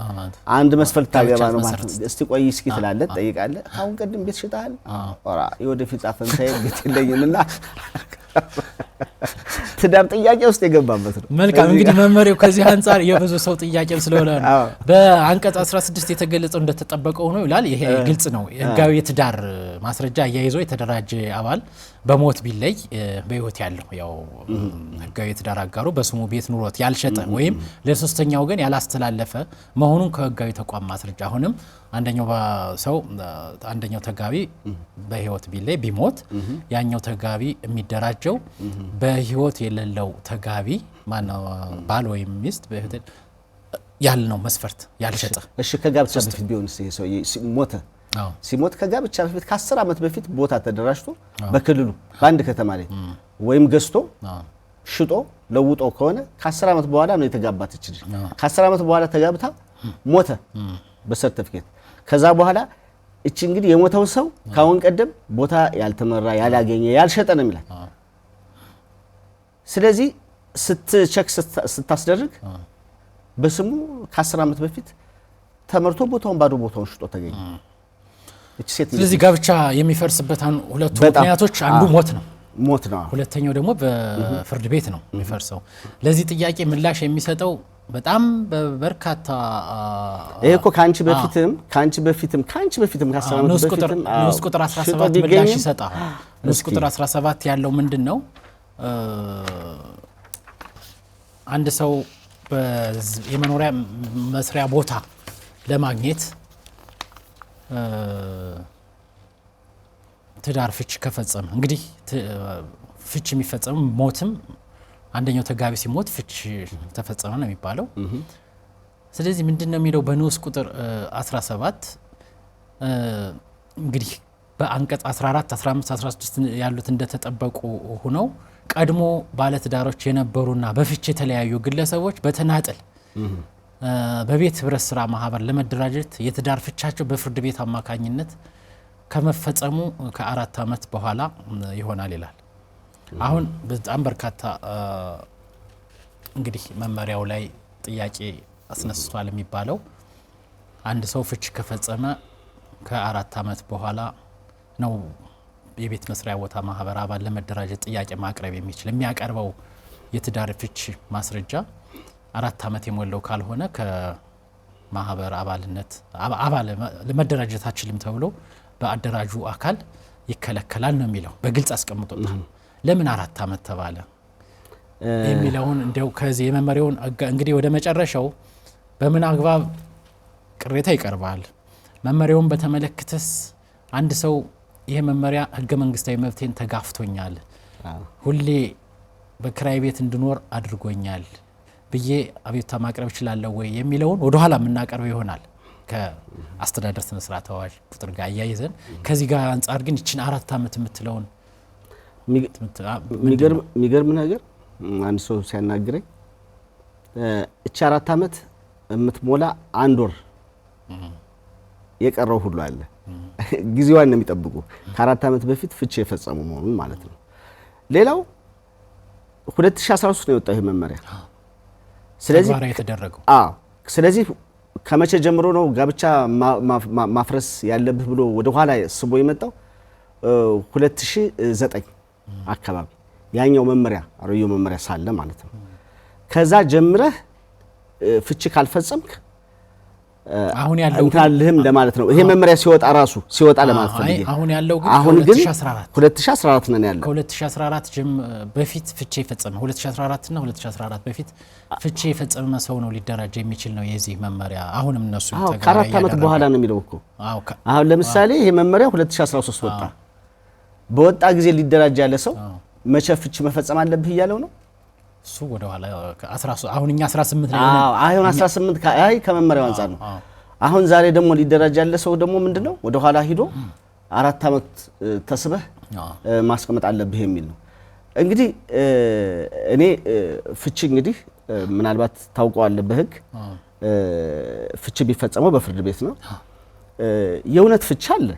አንድ መስፈርት ታገባ ነው ማለት ነው። እስቲ ቆይ እስኪ ትላለህ ጠይቃለህ። አሁን ቀድም ቤት ሽጣል ኦራ የወደፊት ጻፈንታይ ቤት የለኝምና ትዳር ጥያቄ ውስጥ የገባበት ነው። መልካም እንግዲህ መመሪያው ከዚህ አንፃር የብዙ ሰው ጥያቄም ስለሆነ ነው። በአንቀጽ 16 የተገለጸው እንደተጠበቀው ነው ይላል። ይሄ ግልጽ ነው። ህጋዊ የትዳር ማስረጃ አያይዞ የተደራጀ አባል በሞት ቢለይ በህይወት ያለው ያው ህጋዊ የትዳር አጋሩ በስሙ ቤት ኑሮት ያልሸጠ ወይም ለሶስተኛ ወገን ያላስተላለፈ መሆኑን ከህጋዊ ተቋም ማስረጃ አሁንም አንደኛው ተጋቢ በህይወት ቢለይ ቢሞት ያኛው ተጋቢ የሚደራጀው በህይወት የሌለው ተጋቢ ማነው ባል ወይም ሚስት በህይወት ያልነው መስፈርት ያልሸጠ። እሺ ከጋብቻ በፊት ቢሆንስ ይሄ ሰው ሲሞት ከጋብቻ በፊት ከ10 ዓመት በፊት ቦታ ተደራጅቶ በክልሉ በአንድ ከተማ ላይ ወይም ገዝቶ ሽጦ ለውጦ ከሆነ ከ10 ዓመት በኋላ ነው የተጋባት እቺ። ከ10 ዓመት በኋላ ተጋብታ ሞተ በሰርቲፊኬት። ከዛ በኋላ እቺ እንግዲህ የሞተው ሰው ካሁን ቀደም ቦታ ያልተመራ ያላገኘ ያልሸጠ ነው የሚላል። ስለዚህ ስትቸክ ስታስደርግ በስሙ ከ10 ዓመት በፊት ተመርቶ ቦታውን ባዶ ቦታውን ሽጦ ተገኘ። እቺ ሴት ስለዚህ ጋብቻ የሚፈርስበት ሁለቱ ምክንያቶች አንዱ ሞት ነው። ሁለተኛው ደግሞ በፍርድ ቤት ነው የሚፈርሰው። ለዚህ ጥያቄ ምላሽ የሚሰጠው በጣም በርካታ ይሄ እኮ ካንቺ በፊትም ከ10 ዓመት በፊትም ንዑስ ቁጥር 17 ምላሽ ይሰጣል። ንዑስ ቁጥር 17 ያለው ምንድነው? አንድ ሰው የመኖሪያ መስሪያ ቦታ ለማግኘት ትዳር ፍች ከፈጸመ እንግዲህ ፍች የሚፈጸም ሞትም አንደኛው ተጋቢ ሲሞት ፍች ተፈጸመ ነው የሚባለው። ስለዚህ ምንድነው የሚለው በንዑስ ቁጥር 17 እንግዲህ በአንቀጽ 14 15 16 ያሉት እንደተጠበቁ ሆነው ቀድሞ ባለትዳሮች የነበሩና በፍች የተለያዩ ግለሰቦች በተናጠል በቤት ህብረት ስራ ማህበር ለመደራጀት የትዳር ፍቻቸው በፍርድ ቤት አማካኝነት ከመፈጸሙ ከ4 ዓመት በኋላ ይሆናል ይላል። አሁን በጣም በርካታ እንግዲህ መመሪያው ላይ ጥያቄ አስነስቷል የሚባለው አንድ ሰው ፍች ከፈጸመ ከ4 ዓመት በኋላ ነው የቤት መስሪያ ቦታ ማህበር አባል ለመደራጀት ጥያቄ ማቅረብ የሚችል። የሚያቀርበው የትዳር ፍች ማስረጃ 4 ዓመት የሞላው ካልሆነ ከማህበር አባልነት ለመደራጀት አችልም ተብሎ በአደራጁ አካል ይከለከላል ነው የሚለው። በግልጽ አስቀምጦታል። ለምን 4 ዓመት ተባለ የሚለውን እንደው ከዚህ የመመሪያውን እንግዲህ ወደ መጨረሻው በምን አግባብ ቅሬታ ይቀርባል መመሪያውን በተመለከተስ አንድ ሰው ይሄ መመሪያ ህገ መንግስታዊ መብቴን ተጋፍቶኛል ሁሌ በክራይ ቤት እንድኖር አድርጎኛል ብዬ አቤቱታ ማቅረብ ይችላል ወይ የሚለውን ወደ ኋላ ምናቀርበው ይሆናል ከአስተዳደር ስነ ስርዓት አዋጅ ቁጥር ጋር ያይዘን ከዚህ ጋር አንፃር ግን እቺን 4 ዓመት የምትለውን የሚገርም ነገር አንድ ሰው ሲያናግረኝ እቺ 4 ዓመት የምትሞላ አንድ ወር የቀረው ሁሉ አለ ጊዜዋን ነው የሚጠብቁ ከ4 ዓመት በፊት ፍቺ የፈጸሙ መሆኑን ማለት ነው ሌላው 2013 ነው የወጣው ይሄ መመሪያ ስለዚህ ተግባራዊ የተደረገው ስለዚህ ከመቼ ጀምሮ ነው ጋብቻ ማፍረስ ያለብህ ብሎ ወደ ኋላ ስቦ የመጣው 2009 አካባቢ ያኛው መመሪያ አሮዮ መመሪያ ሳለ ማለት ነው ከዛ ጀምረህ ፍቺ ካልፈጸምክ አሁን ያለው እንታልህም ለማለት ነው ይሄ መመሪያ ሲወጣ ለማለት ፈልጌ አሁን ያለው ግን 2014 ነን ያለው ከ2014 በፊት ፍቺ የፈጸመ 2014 እና 2014 በፊት ፍቺ የፈጸመ ሰው ነው ሊደራጅ የሚችል ነው የዚህ መመሪያ አሁንም እነሱ ከ4 ዓመት በኋላ ነው የሚለው እኮ አሁን ለምሳሌ ይሄ መመሪያ 2013 ወጣ በወጣ ጊዜ ሊደራጅ ያለ ሰው መቼ ፍቺ መፈጸም አለብህ ይያለው ነው እሱ ወደ ኋላ 13 አሁን እኛ 18 ላይ አሁን 18 ከመመሪያው አንፃር ነው አሁን ዛሬ ደግሞ ሊደራጅ ያለ ሰው ደግሞ ምንድነው ወደ ኋላ ሂዶ 4 ዓመት ተስበህ ማስቀመጥ አለብህ የሚል ነው እንግዲህ እኔ ፍቺ እንግዲህ ምናልባት ታውቀዋለህ በህግ ፍቺ ቢፈጸመው በፍርድ ቤት ነው የእውነት ፍቺ አለ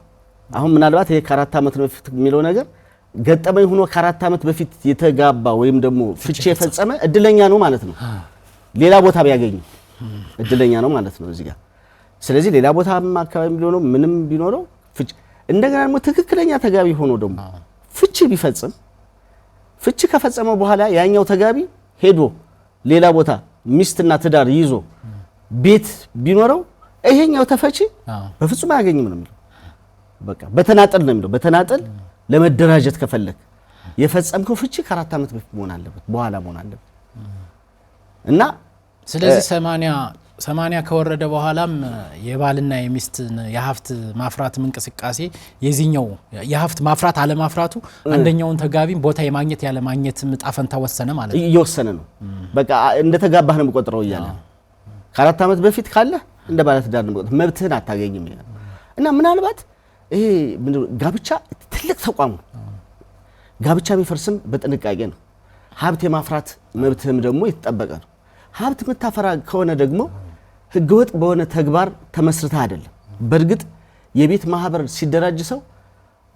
አሁን ምናልባት ይሄ ከ4 ዓመት በፊት የሚለው ነገር ገጠመኝ ሆኖ ከ4 ዓመት በፊት የተጋባ ወይም ደግሞ ፍቺ የፈጸመ እድለኛ ነው ማለት ነው ሌላ ቦታ ቢያገኝ እድለኛ ነው ማለት ነው እዚህ ጋር ስለዚህ ሌላ ቦታ አካባቢ ቢሆነው ምንም ቢኖረው ፍቺ እንደገና ደግሞ ትክክለኛ ተጋቢ ሆኖ ደግሞ ፍቺ ቢፈጽም ፍቺ ከፈጸመው በኋላ ያኛው ተጋቢ ሄዶ ሌላ ቦታ ሚስትና ትዳር ይዞ ቤት ቢኖረው ይሄኛው ተፈቺ በፍጹም አያገኝም ነው በቃ በተናጠል ነው የሚለው በተናጠል ለመደራጀት ከፈለክ የፈጸምከው ፍቺ ከ4 ዓመት በፊት መሆን አለበት በኋላ መሆን አለበት እና ስለዚህ 80 ከወረደ በኋላም የባልና የሚስት የሀብት ማፍራት እንቅስቃሴ የዚህኛው የሀብት ማፍራት አለ ማፍራቱ አንደኛውን ተጋቢም ቦታ የማግኘት ያለ ማግኘት ምጣፈን ተወሰነ ማለት ነው እየወሰነ ነው በቃ እንደ ተጋባህ ነው የሚቆጥረው ይያለ ከ4 ዓመት በፊት ካለ እንደ ባለ ትዳር ነው የሚቆጥረው መብትህን አታገኝም እና ምናልባት ይሄ ጋብቻ ትልቅ ተቋም ነው ጋብቻ የሚፈርስም በጥንቃቄ ነው ሀብት የማፍራት መብትህም ደግሞ የተጠበቀ ነው ሀብት መታፈራ ከሆነ ደግሞ ህገወጥ በሆነ ተግባር ተመስርተህ አይደለም በእርግጥ የቤት ማህበር ሲደራጅ ሰው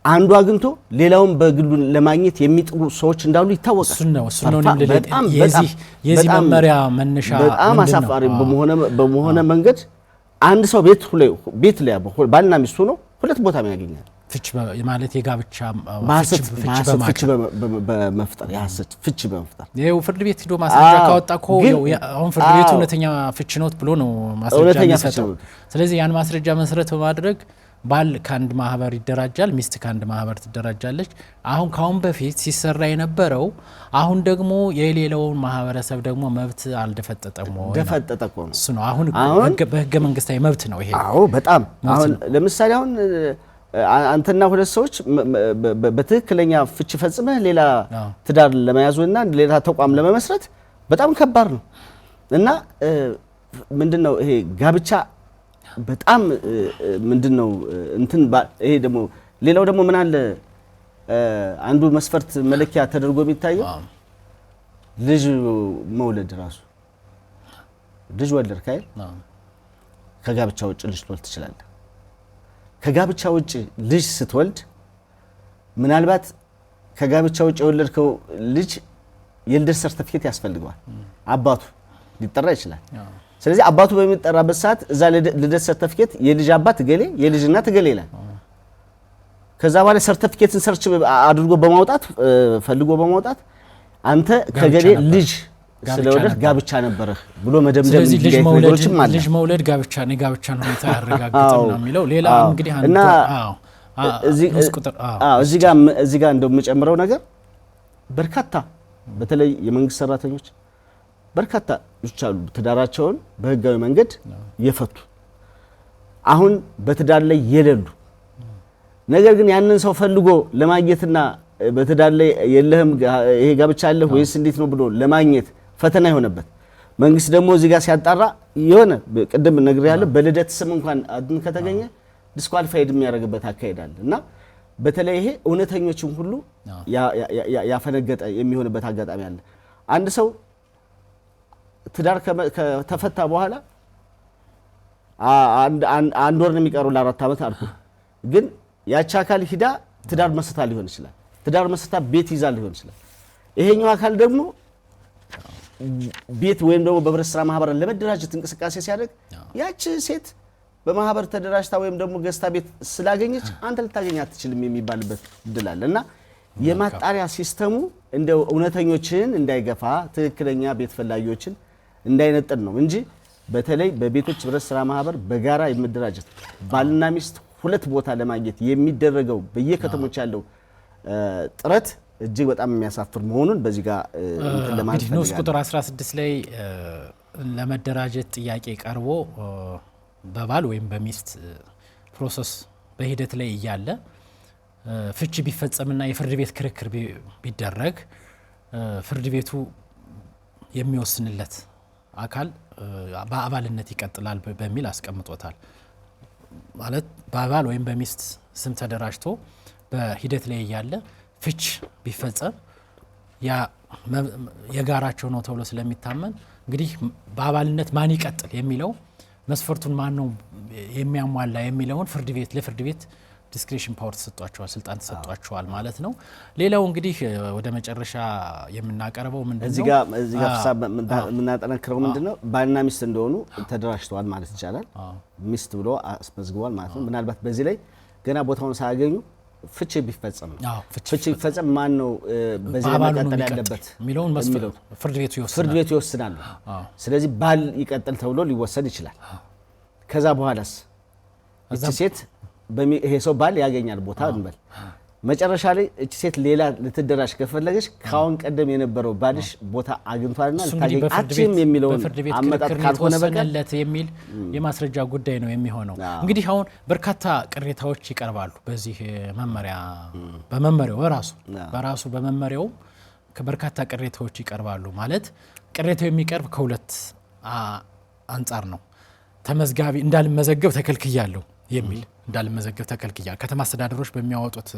አንዱ አግንቶ ሌላውን በግሉ ለማግኘት የሚጥሩ ሰዎች እንዳሉ ይታወቃል እሱ ነው የዚህ መመሪያ መነሻ በጣም አሳፋሪ በመሆነ መንገድ አንድ ሰው ቤት ላይ ባልና ሚስቱ ነው ሁለት ቦታ ያገኛል ፍቺ ማለት የጋብቻ ፍቺ በመፍጠር ያሰች ፍቺ በመፍጠር ይሄው ፍርድ ቤት ሄዶ ማስረጃ ካወጣኮ አሁን ፍርድ ቤቱ እውነተኛ ፍቺ ነው ብሎ ነው ማስረጃ የሚሰጠው ስለዚህ ያን ማስረጃ መሰረት በማድረግ ባል ካንድ ማህበር ይደራጃል ሚስት ካንድ ማህበር ትደራጃለች አሁን ካሁን በፊት ሲሰራ የነበረው አሁን ደግሞ የሌላውን ማህበረሰብ ደግሞ መብት አልደፈጠጠም ወይ ደፈጠጠቆ ነው እሱ ነው አሁን በህገ መንግስታዊ መብት ነው ይሄ በጣም አሁን ለምሳሌ አሁን አንተና ሁለት ሰዎች በትክክለኛ ፍቺ ፈጽመህ ሌላ ትዳር ለመያዝና ሌላ ተቋም ለመመስረት በጣም ከባድ ነው እና ምንድነው ይሄ ጋብቻ በጣም ምንድነው እንትን ይሄ ደግሞ ሌላው ደግሞ ምን አለ አንዱ መስፈርት መለኪያ ተደርጎ የሚታየው ልጅ መውለድ ራሱ ልጅ ወለድክ አይደል ከጋብቻ ውጭ ልጅ ትወልድ ትችላለህ ከጋብቻ ውጭ ልጅ ስትወልድ ምናልባት ከጋብቻ ውጭ የወለድከው ልጅ የልደት ሰርቲፊኬት ያስፈልገዋል አባቱ ሊጠራ ይችላል ስለዚህ አባቱ በሚጠራበት ሰዓት እዛ ልደት ሰርቲፊኬት የልጅ አባት ገሌ የልጅ እናት ገሌ ይላል ከዛ በኋላ ሰርቲፊኬትን ሰርች አድርጎ በማውጣት ፈልጎ በማውጣት አንተ ከገሌ ልጅ ስለወለድ ጋብቻ ነበርህ ብሎ መደምደም ልጅ መውለድ ጋብቻ ነው ጋብቻ ነው ያረጋግጣል ነው የሚለው ሌላ እንግዲህ እና እዚህ ጋር እንደው የምጨምረው ነገር በርካታ በተለይ የመንግስት ሰራተኞች በርካታ አሉ ትዳራቸውን በህጋዊ መንገድ የፈቱ አሁን በትዳር ላይ የሌሉ ነገር ግን ያንን ሰው ፈልጎ ለማግኘትና በትዳር ላይ የለህም ይሄ ጋብቻ አለ ወይስ እንዴት ነው ብሎ ለማግኘት ፈተና የሆነበት መንግስት ደግሞ እዚህ ጋር ሲያጣራ የሆነ ቅድም ነግሬያለሁ በልደት ስም እንኳን አድን ከተገኘ ዲስኳሊፋይድ የሚያደርግበት አካሄዳል እና በተለይ ይሄ እውነተኞችን ሁሉ ያፈነገጠ የሚሆንበት አጋጣሚ አለ። አንድ ሰው ትዳር ከተፈታ በኋላ አንድ ወር ነው የሚቀረው ለ4 ዓመት አልኩ ግን ያቺ አካል ሂዳ ትዳር መስታ ሊሆን ይችላል ትዳር መስታ ቤት ይዛ ሊሆን ይችላል ይሄኛው አካል ደግሞ ቤት ወይም ደግሞ በህብረት ስራ ማህበር ለመደራጀት እንቅስቃሴ ሲያደርግ ያቺ ሴት በማህበር ተደራጅታ ወይም ደግሞ ገዝታ ቤት ስላገኘች አንተ ልታገኝ አትችልም የሚባልበት ድል አለና የማጣሪያ ሲስተሙ እንደው እውነተኞችን እንዳይገፋ ትክክለኛ ቤት ፈላጊዎችን እንዳይነጥል ነው እንጂ በተለይ በቤቶች ህብረት ስራ ማህበር በጋራ የመደራጀት ባልና ሚስት ሁለት ቦታ ለማግኘት የሚደረገው በየከተሞች ያለው ጥረት እጅግ በጣም የሚያሳፍር መሆኑን በዚህ ጋር እንትን ለማለት ነው። ንዑስ ቁጥር 16 ላይ ለመደራጀት ጥያቄ ቀርቦ በባል ወይም በሚስት ፕሮሰስ በሂደት ላይ እያለ ፍቺ ቢፈጸምና የፍርድ ቤት ክርክር ቢደረግ ፍርድ ቤቱ የሚወስንለት አካል በአባልነት ይቀጥላል በሚል አስቀምጦታል። ማለት በባል ወይም በሚስት ስም ተደራጅቶ በሂደት ላይ እያለ ፍች ቢፈጸም ያ የጋራቸው ነው ተብሎ ስለሚታመን እንግዲህ በአባልነት ማን ይቀጥል የሚለው መስፈርቱን ማን ነው የሚያሟላ የሚለውን ለፍርድ ቤት ዲስክሪሽን ፓወር ተሰጥቷቸዋል ስልጣን ተሰጥቷቸዋል ማለት ነው። ሌላው እንግዲህ ወደ መጨረሻ የምናቀርበው ምንድነው እዚህ ጋር የምናጠነክረው ምንድነው ባልና ሚስት እንደሆኑ ተደራጅተዋል ማለት ይቻላል። ሚስት ብሎ አስመዝግቧል ማለት ነው። ምናልባት በዚህ ላይ ገና ቦታውን ሳያገኙ ፍቺ ቢፈጸም ፍቺ ቢፈጸም ማን ነው በዚህ መቀጠል ያለበት የሚለውን ፍርድ ቤቱ ይወስናል። ስለዚህ ባል ይቀጥል ተብሎ ሊወሰድ ይችላል። ከዛ በኋላስ እቺ ሴት ይሄ ሰው ባል ያገኛል ቦታ እንበል መጨረሻ ላይ እቺ ሴት ሌላ ልትደራጅ ከፈለገች ካሁን ቀደም የነበረው ባልሽ ቦታ አግኝቷልና ልታገኝ አትችልም የሚለውን አመጣጥ ካልሆነ በቀለት የሚል የማስረጃ ጉዳይ ነው የሚሆነው። እንግዲህ አሁን በርካታ ቅሬታዎች ይቀርባሉ በዚህ መመሪያ በራሱ በመመሪያው በርካታ ቅሬታዎች ይቀርባሉ። ማለት ቅሬታው የሚቀርብ ከሁለት አንጻር ነው። ተመዝጋቢ እንዳልመዘገብ ተከልክያለሁ የሚል እንዳልመዘገብ ተከልክያለሁ ከተማ አስተዳደሮች በሚያወጡት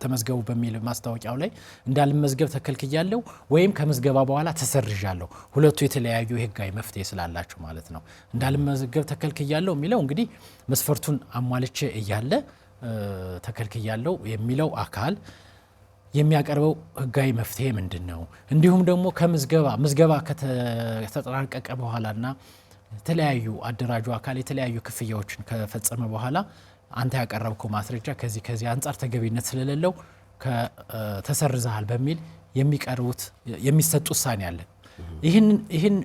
ተመዝገቡ በሚል ማስታወቂያው ላይ እንዳልመዝገብ ተከልክያለሁ ወይም ከምዝገባ በኋላ ተሰርዣለሁ ሁለቱ የተለያዩ ህጋዊ መፍትሄ ስላላቸው ማለት ነው። እንዳልመዘገብ ተከልክያለሁ የሚለው እንግዲህ መስፈርቱን አሟልቼ እያለ ተከልክያለሁ የሚለው አካል የሚያቀርበው ህጋዊ መፍትሄ ምንድነው? እንዲሁም ደግሞ ምዝገባ ከተጠናቀቀ በኋላና የተለያዩ አደራጁ አካል የተለያዩ ክፍያዎችን ከፈጸመ በኋላ አንተ ያቀረብከው ማስረጃ ከዚህ አንጻር ተገቢነት ስለሌለው ተሰርዘሃል በሚል የሚሰጥ ውሳኔ አለ።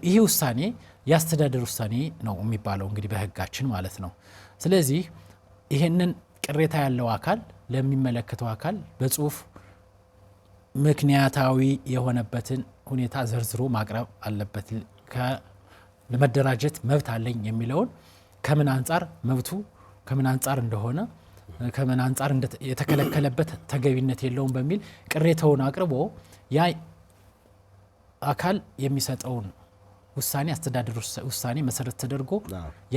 ይህ ውሳኔ የአስተዳደር ውሳኔ ነው የሚባለው እንግዲህ በህጋችን ማለት ነው። ስለዚህ ይህንን ቅሬታ ያለው አካል ለሚመለከተው አካል በጽሁፍ ምክንያታዊ የሆነበትን ሁኔታ ዘርዝሮ ማቅረብ አለበት። ለመደራጀት መብት አለኝ የሚለውን ከምን አንጻር መብቱ ከምን አንጻር እንደሆነ ከምን አንጻር የተከለከለበት ተገቢነት የለውም በሚል ቅሬታውን አቅርቦ ያ አካል የሚሰጠውን ውሳኔ አስተዳደር ውሳኔ መሰረት ተደርጎ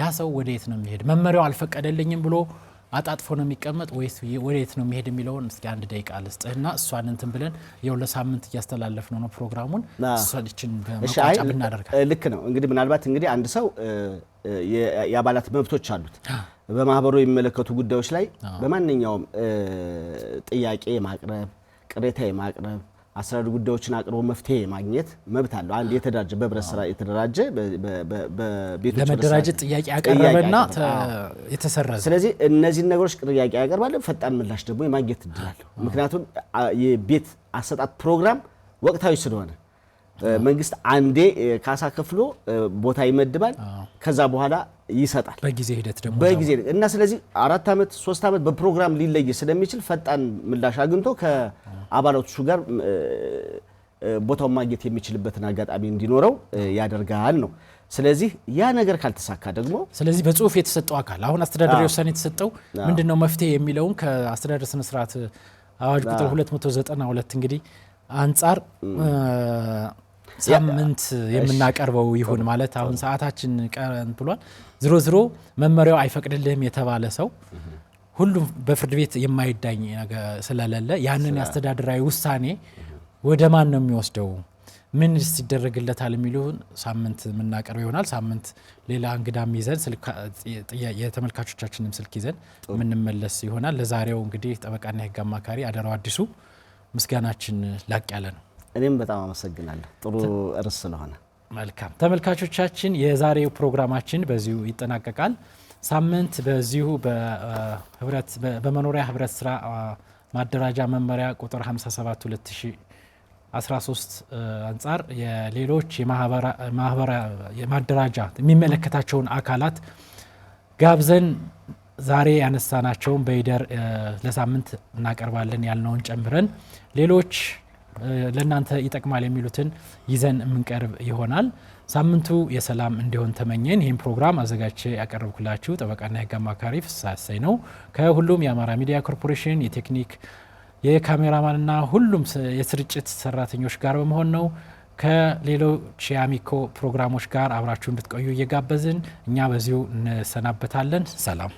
ያ ሰው ወዴት ነው የሚሄድ መመሪያው አልፈቀደልኝም ብሎ አጣጥፎ ነው የሚቀመጥ ወይስ ወዴት ነው የሚሄድ የሚለውን እስኪ አንድ ደቂቃ ልስጥህና እሷን እንትን ብለን ለሳምንት እያስተላለፍነው ነው ፕሮግራሙን እሷችን በመቋጫ ብናደርጋለን። ልክ ነው። እንግዲህ ምናልባት እንግዲህ አንድ ሰው የአባላት መብቶች አሉት። በማህበሩ የሚመለከቱ ጉዳዮች ላይ በማንኛውም ጥያቄ ማቅረብ፣ ቅሬታ ማቅረብ፣ አስተዳደር ጉዳዮችን አቅርቦ መፍትሄ ማግኘት መብት አለው። አንድ የተደራጀ በህብረት ስራ የተደራጀ በቤቶች ለመደራጀት ጥያቄ ያቀረበና የተሰረዘ ስለዚህ እነዚህን ነገሮች ጥያቄ ያቀርባል። ፈጣን ምላሽ ደግሞ የማግኘት እድል አለው። ምክንያቱም የቤት አሰጣጥ ፕሮግራም ወቅታዊ ስለሆነ መንግስት አንዴ ካሳ ከፍሎ ቦታ ይመድባል፣ ከዛ በኋላ ይሰጣል በጊዜ ሂደት ደግሞ እና ስለዚህ 4 ዓመት 3 ዓመት በፕሮግራም ሊለይ ስለሚችል ፈጣን ምላሽ አግኝቶ ከአባላቶቹ ጋር ቦታውን ማግኘት የሚችልበትን አጋጣሚ እንዲኖረው ያደርጋል ነው። ስለዚህ ያ ነገር ካልተሳካ ደግሞ ስለዚህ በጽሁፍ የተሰጠው አካል አሁን አስተዳደራዊ ውሳኔ የተሰጠው ምንድነው መፍትሄ የሚለውን ከአስተዳደር ስነ ስርዓት አዋጅ ቁጥር 292 እንግዲህ አንጻር ሳምንት የምናቀርበው ይሁን ማለት አሁን ሰዓታችን ቀረን ብሏል። ዝሮ መመሪያው አይፈቅድልህም የተባለ ሰው ሁሉም በፍርድ ቤት የማይዳኝ ነገር ስለሌለ ያንን አስተዳደራዊ ውሳኔ ወደ ማን ነው የሚወስደው ምን ይደረግለታል የሚሉን ሳምንት የምናቀርብ ይሆናል። ሳምንት ሌላ እንግዳም ይዘን የተመልካቾቻችንም ስልክ ይዘን የምንመለስ ይሆናል። ለዛሬው እንግዲህ ጠበቃና የህግ አማካሪ አደራው አዲሱ ምስጋናችን ላቅ ያለ ነው። እኔም በጣም አመሰግናለሁ ጥሩ ርዕስ ስለሆነ። መልካም ተመልካቾቻችን የዛሬው ፕሮግራማችን በዚሁ ይጠናቀቃል። ሳምንት በዚሁ በመኖሪያ ህብረት ስራ ማደራጃ መመሪያ ቁጥር 57 2013 አንጻር የሌሎች የማደራጃ የሚመለከታቸውን አካላት ጋብዘን ዛሬ ያነሳናቸውን በይደር ለሳምንት እናቀርባለን ያልነውን ጨምረን ሌሎች ለእናንተ ይጠቅማል የሚሉትን ይዘን የምንቀርብ ይሆናል። ሳምንቱ የሰላም እንዲሆን ተመኘን። ይህን ፕሮግራም አዘጋጅቼ ያቀረብኩላችሁ ጠበቃና የህግ አማካሪ ፍስሐ እሰይ ነው። ከሁሉም የአማራ ሚዲያ ኮርፖሬሽን የቴክኒክ የካሜራማንና ሁሉም የስርጭት ሰራተኞች ጋር በመሆን ነው። ከሌሎች የአሚኮ ፕሮግራሞች ጋር አብራችሁ እንድትቆዩ እየጋበዝን እኛ በዚሁ እንሰናበታለን። ሰላም።